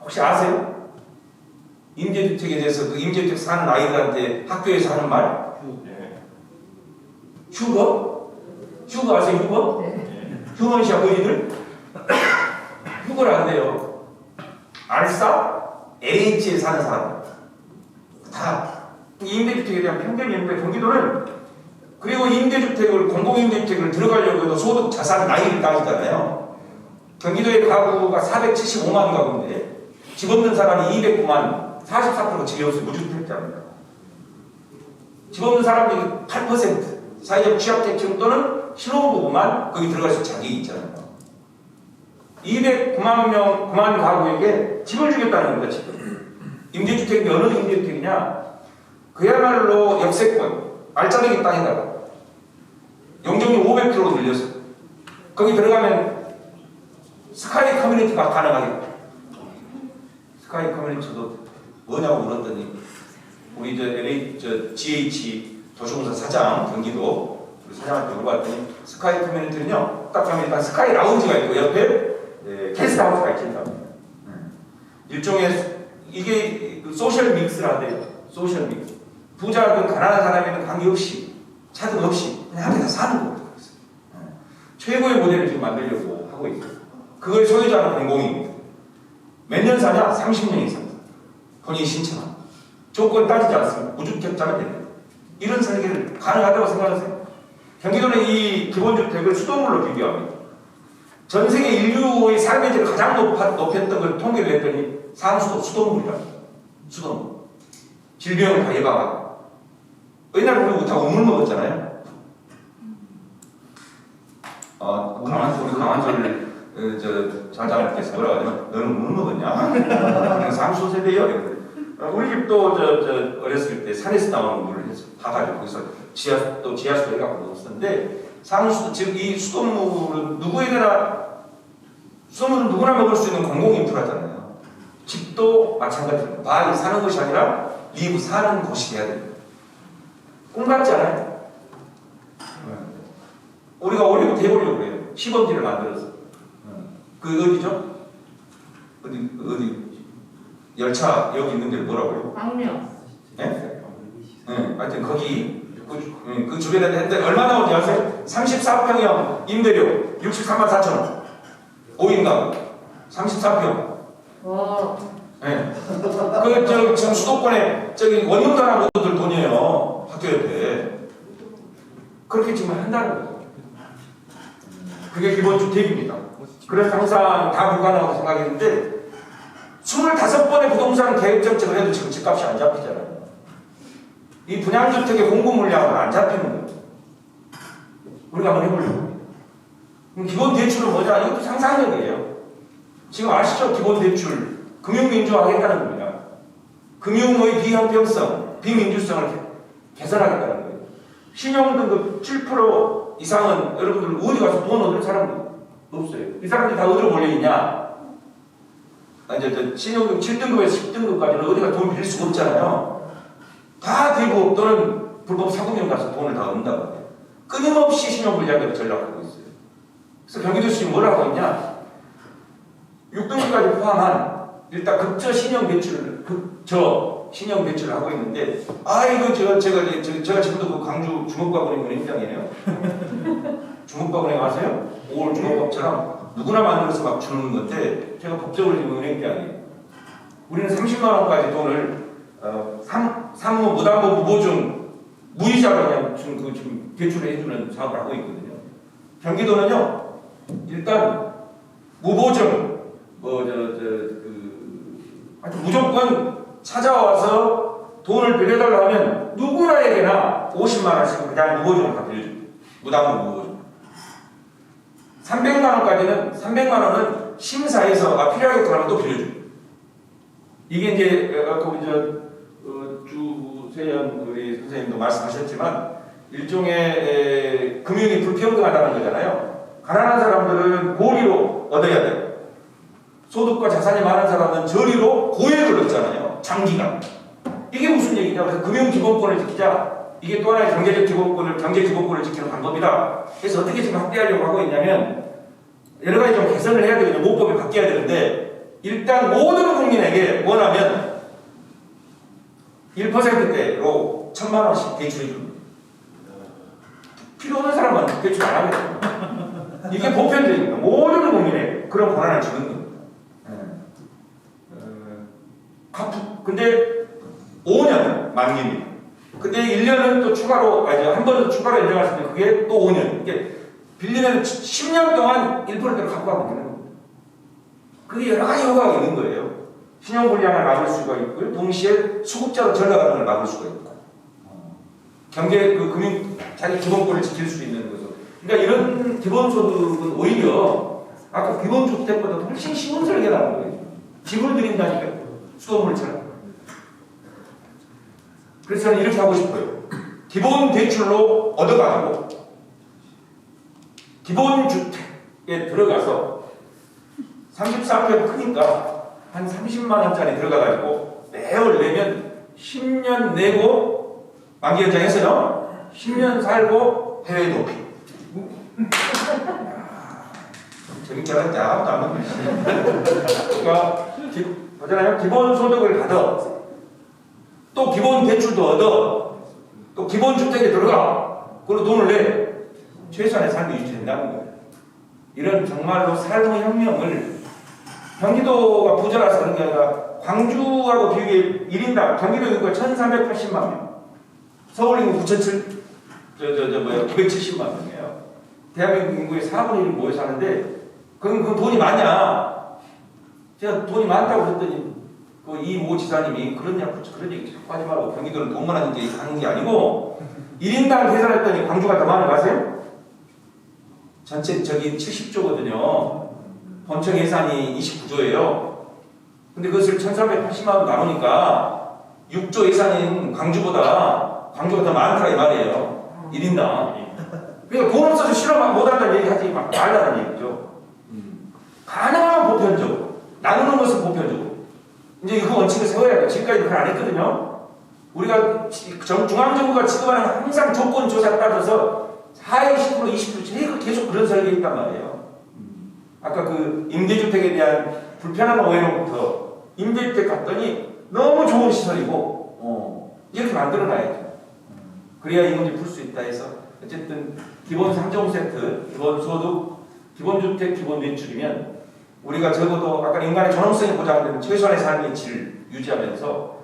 혹시 아세요? 임대주택에 대해서 그 임대주택 사는 아이들한테 학교에서 하는 말? 휴거? 휴거 아세요? 휴거? 휴먼시 아버지들? 휴거를 안 돼요. 알싸? LH에 사는 사람. 다 임대주택에 대한 편견이 있는데 경기도는 그리고 임대주택을 공공임대주택을 들어가려고 해도 소득 자산 나이를 따지잖아요. 경기도의 가구가 475만 가구인데 집 없는 사람이 209만 44%가 집이 없어요. 무주택자입니다. 집 없는 사람이 8% 사회적 취약계층 또는 신혼부부만 거기 들어갈 수 자격이 있잖아요. 209만 명, 9만 가구에게 집을 주겠다는 겁니다. 집을. 임대주택이 어느 임대주택이냐? 그야말로 역세권, 알짜배기 땅에다가 용적률 500km로 늘렸어요. 거기 들어가면 스카이 커뮤니티가 가능하겠다. 스카이 커뮤니티도 뭐냐고 물었더니 우리 LA GH 도시공사 사장 경기도 우리 사장한테 물어봤더니 스카이 커뮤니티는요 딱 가면 일단 스카이 라운지가 있고 옆에 게스트하우스가 있습니다. 일종의 이게 소셜 믹스라 돼요. 소셜 믹스. 부자든 가난한 사람에는 관계없이 차등 없이 그냥 앞에서 사는 거예요. 최고의 모델을 지금 만들려고 하고 있어요. 그걸 소유자는 공공입니다. 몇 년 사냐? 30년 이상. 본인이 신청합니다. 조건 따지지 않습니다. 무주택자면 됩니다. 이런 설계를 가능하다고 생각하세요? 경기도는 이 기본주택을 수돗물로 비교합니다. 전 세계 인류의 삶의 질을 가장 높였던 걸 통계를 냈더니 상수도 수돗물이랍니다. 수돗물. 질병을 다 예방하고. 옛날에 우리 다 우물 먹었잖아요. 우리 강한솔 자장님께서 뭐라 하냐면 너는 우물 먹었냐? 상수 세대요. 우리 집도 어렸을 때 산에서 나오는 물을 해서 파가지고 거기서 지하수도 해갖고 먹었었는데 상수 즉 이 수돗물은 누구에게나 수돗물은 누구나 먹을 수 있는 공공 인프라잖아요. 집도 마찬가지입니다. 바위 사는 것이 아니라 리브 사는 곳이 돼야 됩니다. 꿈 같지 않아요? 우리가 올리고 해보려고 해요. 시범지를 만들어서. 그 어디죠? 어디 열차 여기 있는 데 뭐라고요? 광명. 네? 네, 하여튼 거기 그 주변에 했는데 얼마 나오는지 아세요? 34평형 임대료 63만 4천 원. 5인 가구 34평. 와. 네. 지금 수도권에 저기 원룸단한 분들 돈이에요. 학교 옆에. 그렇게 지금 한다는 거예요. 그게 기본주택입니다. 그래서 항상 다 불가능하다고 생각했는데 25번의 부동산 계획정책을 해도 지금 집값이 안 잡히잖아요. 이 분양주택의 공급 물량은 안 잡히는 거예요. 우리가 한번 해보려고. 그럼 기본대출은 뭐냐? 이것도 상상력이에요. 지금 아시죠? 기본대출. 금융민주화 하겠다는 겁니다. 금융의 비형평성, 비민주성을 개선하겠다는 거예요. 신용등급 7% 이상은 여러분들 어디 가서 돈 얻을 사람도 없어요. 이 사람들이 다 어디로 몰려있냐? 이제 신용등 7등급에서 10등급까지는 어디가 돈 빌릴 수가 없잖아요. 다 대부업 또는 불법 사금융 가서 돈을 다 얻는다고 해요. 끊임없이 신용불량자를 전락하고 있어요. 그래서 경기도시는 뭐라고 하고 있냐? 6등급까지 포함한 일단 극저 신용 대출을 신용 대출을 하고 있는데 이거 제가 지금도 그 광주 주먹밥은행 은행장이에요. 주먹밥은행 아세요? 5월 주먹밥처럼 누구나 만들어서 막 주는 건데 제가 법적으로 지금 은행장이에요. 우리는 30만 원까지 돈을 상무 무담보 무보증 무이자로 그냥 지금 대출을 해주는 사업을 하고 있거든요. 경기도는요 일단 무보증 하여튼 무조건 찾아와서 돈을 빌려달라고 하면 누구나에게나 50만 원씩 그냥 무보증을 다 빌려줍니다. 무담보 무보증. 300만 원은 심사해서 필요하겠다 하면 또 빌려줍니다. 이게 이제 아까 주세현 우리 선생님도 말씀하셨지만 일종의 금융이 불평등하다는 거잖아요. 가난한 사람들은 고리로 얻어야 돼요. 소득과 자산이 많은 사람은 저리로 고액을 얻잖아요. 장기간. 이게 무슨 얘기냐? 그래서 금융기본권을 지키자. 이게 또 하나의 경제 기본권을 지키는 방법이다. 그래서 어떻게 지금 확대하려고 하고 있냐면 여러 가지 좀 개선을 해야 되거든요. 모법이 바뀌어야 되는데 일단 모든 국민에게 원하면 1%대로 1,000만 원씩 대출해 줍니다. 필요 없는 사람은 대출 안 하거든요. 이게 보편적입니다. 모든 국민에 그런 권한을 주는 겁니다. 근데 5년 만기입니다. 근데 1년은 또 추가로, 한 번 더 추가로 인정할 수 있는 그게 또 5년. 이게 빌리면 10년 동안 1%로 갖고 가면 되는 겁니다. 그게 여러 가지 효과가 있는 거예요. 신용불량을 막을 수가 있고요. 동시에 수급자로 전락하는 걸 막을 수가 있고. 경제, 금융, 자기 기본권을 지킬 수 있는 거죠. 그러니까 이런 기본소득은 오히려 아까 기본주택보다 훨씬 쉬운 설계라는 거예요. 집을 드린다니까. 수돗물처럼. 그래서 저는 이렇게 하고 싶어요. 기본 대출로 얻어가지고 기본 주택에 들어가서 33평 크니까 한 30만 원짜리 들어가가지고 매월 내면 10년 내고 만기 연장해서요. 10년 살고 해외 도피. 재밌게 하는데 아무도 안 먹는 그러니까 보잖아요. 기본 소득을 받아. 또 기본 대출도 얻어. 또 기본 주택에 들어가. 그리고 돈을 내. 최소한의 삶이 유지된다는 거예요. 이런 정말로 삶의 혁명을 경기도가 부자라서 그런 게 아니라 광주하고 비교해 1인당 경기도 인구가 1,380만 명. 서울 인구 970만 명이에요. 대한민국 인구의 4분의 1이 모여 사는데 그럼 돈이 많냐? 제가 돈이 많다고 그랬더니 그 이모 지사님이 그런 얘기 자꾸 하지 말고 경기도는 돈 많은 게 하는 게 아니고 1인당 계산했더니 광주가 더 많은 거 아세요? 전체 저기 70조거든요. 본청 예산이 29조예요. 근데 그것을 1,380만 원 나누니까 6조 예산인 광주가 더 많다 이 말이에요. 1인당. 그러니까 돈 없어서 실험 못한다는 얘기 하지 말라는 얘기죠. 가능한 보편적으로 나누는 것은 보편적으로 이제 그 원칙을 세워야 돼요. 지금까지 그렇게 안 했거든요. 우리가 중앙정부가 지급하는 항상 조건 조사에 따라서 4에 10% 20% 계속 그런 설계가 있단 말이에요. 아까 그 임대주택에 대한 불편한 오해로부터 임대주택 갔더니 너무 좋은 시설이고 이렇게 만들어놔야죠. 그래야 이 문제 풀 수 있다 해서 어쨌든 기본 3종 세트, 기본 소득, 기본 주택, 기본 대출이면 우리가 적어도 아까 인간의 존엄성이 보장되는 최소한의 삶의 질을 유지하면서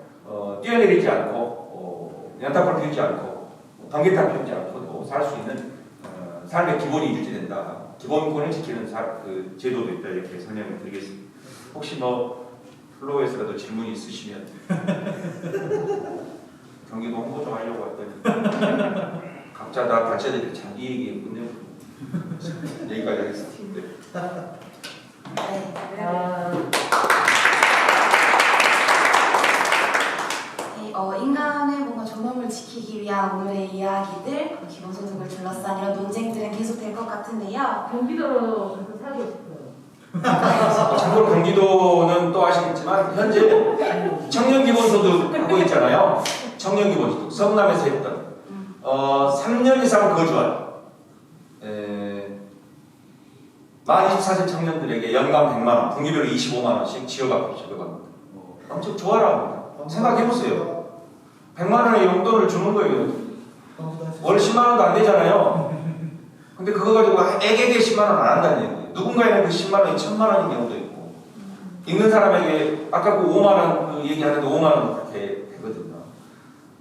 뛰어내리지 않고 연탑을 피우지 않고 번개탑 피우지 않고 살 수 있는 삶의 기본이 유지된다. 기본권을 지키는 그 제도도 있다 이렇게 설명을 드리겠습니다. 혹시 플로우에서라도 질문이 있으시면 경기도 홍보 좀 하려고 왔더니 각자 다 가르쳐드릴 자기 얘기 끝내고 여기까지 하겠습니다. 인간의 뭔가 존엄을 지키기 위한 오늘의 이야기들, 기본소득을 둘러싼 이런 논쟁들은 계속될 것 같은데요. 경기도로 가서 살고 싶어요. 참고로 경기도는 또 아시겠지만 현재 청년기본소득 하고 있잖아요. 청년기본소득 성남에서 했던 3년 이상 거주한 만 24세 청년들에게 연간 100만 원, 분기별로 25만 원씩 지어받고 지급합니다. 엄청 좋아라. 생각해보세요. 100만 원의 용돈을 주는 거예요. 월 10만 원도 안 되잖아요. 근데 그거 가지고 애게게 10만 원 안 한다는 얘기예요. 누군가에는 그 10만 원이 1,000만 원인 경우도 있고, 있는 사람에게 아까 그 5만 원 그 얘기하는데 5만 원 그렇게 되거든요.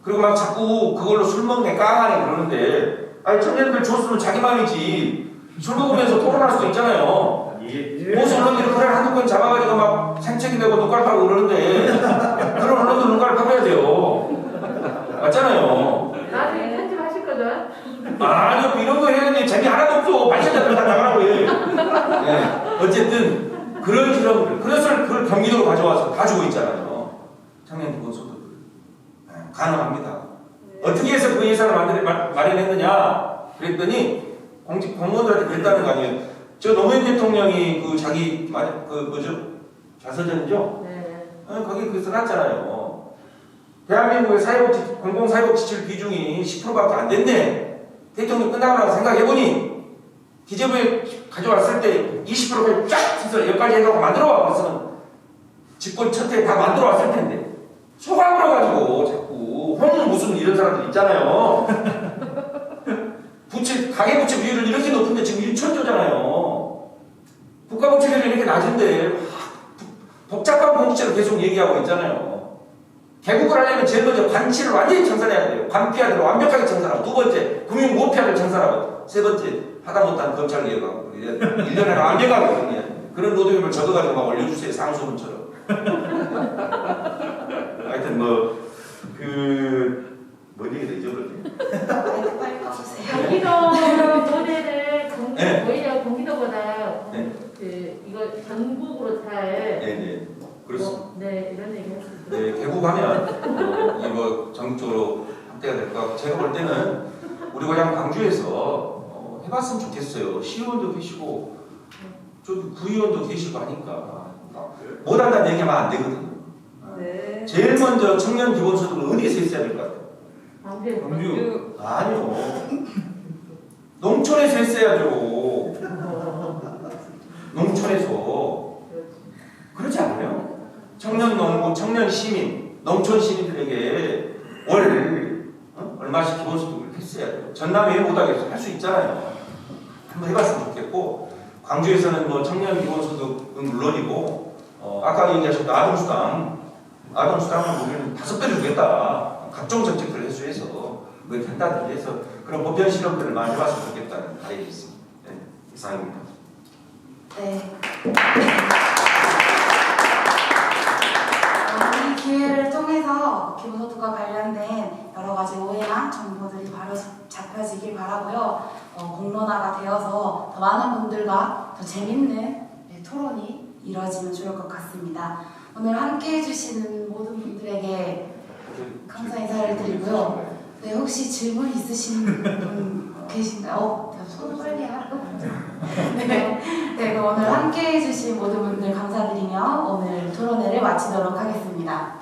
그리고 막 자꾸 그걸로 술 먹네 깡하네 그러는데, 아니 청년들 줬으면 자기 마음이지. 술 먹으면서 토론할 수도 있잖아요. 보수 언론들이 그래 한두 건 잡아가지고 막 생채기 내고 눈깔 파고 그러는데 그런 언론도 눈깔 파봐야 돼요. 맞잖아요. 나중에 편집하실 거죠? 아니요, 이런 거 해야지. 재미 하나도 없어. 발전자들 다 나가라고 해. 네. 어쨌든 그런 실험들, 그래서 그걸 경기도로 가져와서 다 주고 있잖아요. 청년 기본소득을. 네, 가능합니다. 어떻게 해서 그 예산을 마련했느냐 그랬더니 공무원들한테 그랬다는 거 아니에요. 저 노무현 대통령이 그 자기 자서전이죠? 네. 거기 그 써놨잖아요. 대한민국의 공공사회복 지출 비중이 10%밖에 안 됐네. 대통령 끝나고 나서 생각해보니 기재부에 가져왔을 때 20%를 쫙 써서 여기까지 해갖고 만들어와. 그래서 집권 첫 해 다 만들어왔을 텐데 소감으로 가지고 자꾸 홍 무슨 이런 사람들 있잖아요. 가계부채 비율을 이렇게 높은데 지금 1천조잖아요. 국가부채 비율이 이렇게 낮은데 복잡한 공시를 계속 얘기하고 있잖아요. 개국을 하려면 제일 먼저 관치를 완전히 청산해야 돼요. 관피아들을 완벽하게 청산하고, 두 번째 금융 모피아를 청산하고, 세 번째 하다 못한 검찰 개혁하고, 1년에 완벽하게 그런 로드맵을 적어가지고 막 올려주세요. 상소문처럼. 하여튼 뭔 얘기도 잊어버렸네. 빨리 꺼주세요. 경기도 모델을 네. 오히려 경기도보다 네. 이거 전국으로 잘 네, 그렇습니다. 네, 이런 얘기 했습니다. 네, 개국하면 이거 전국적으로 확대가 될 것 같고, 제가 볼 때는 우리 고향 광주에서 해봤으면 좋겠어요. 시의원도 계시고 좀 구의원도 계시고 하니까 못한다는 얘기하면 안 되거든요. 네. 제일 먼저 청년 기본소득은 어디에서 했어야 될 것 같아요? 광주. 아니요. 농촌에서 했어야죠. 농촌에서. 그렇지 않아요? 청년 농부, 청년 시민, 농촌 시민들에게 월 얼마씩 기본소득을 했어야 돼요. 전남에 왜 못하겠어요? 할 수 있잖아요. 한번 해봤으면 좋겠고, 광주에서는 뭐 청년 기본소득은 물론이고, 아까 얘기하셨던 아동수당은 우리는 5배를 주겠다. 각종 정책들을 해소해서 그걸 한다든지 해서 그런 보편 실험들을 많이 해봤으면 좋겠다는 바람이 있습니다. 네, 이상입니다. 네. 이 기회를 통해서 기본소득과 관련된 여러 가지 오해나 정보들이 바로 잡혀지길 바라고요. 공론화가 되어서 더 많은 분들과 더 재밌는 토론이 이루어지면 좋을 것 같습니다. 오늘 함께해 주시는 모든 분들에게 감사 인사를 드리고요. 네, 혹시 질문 있으신 분 계신가요? 손 빨리 하라고. 네, 그럼 오늘 함께해 주신 모든 분들 감사드리며 오늘 토론회를 마치도록 하겠습니다.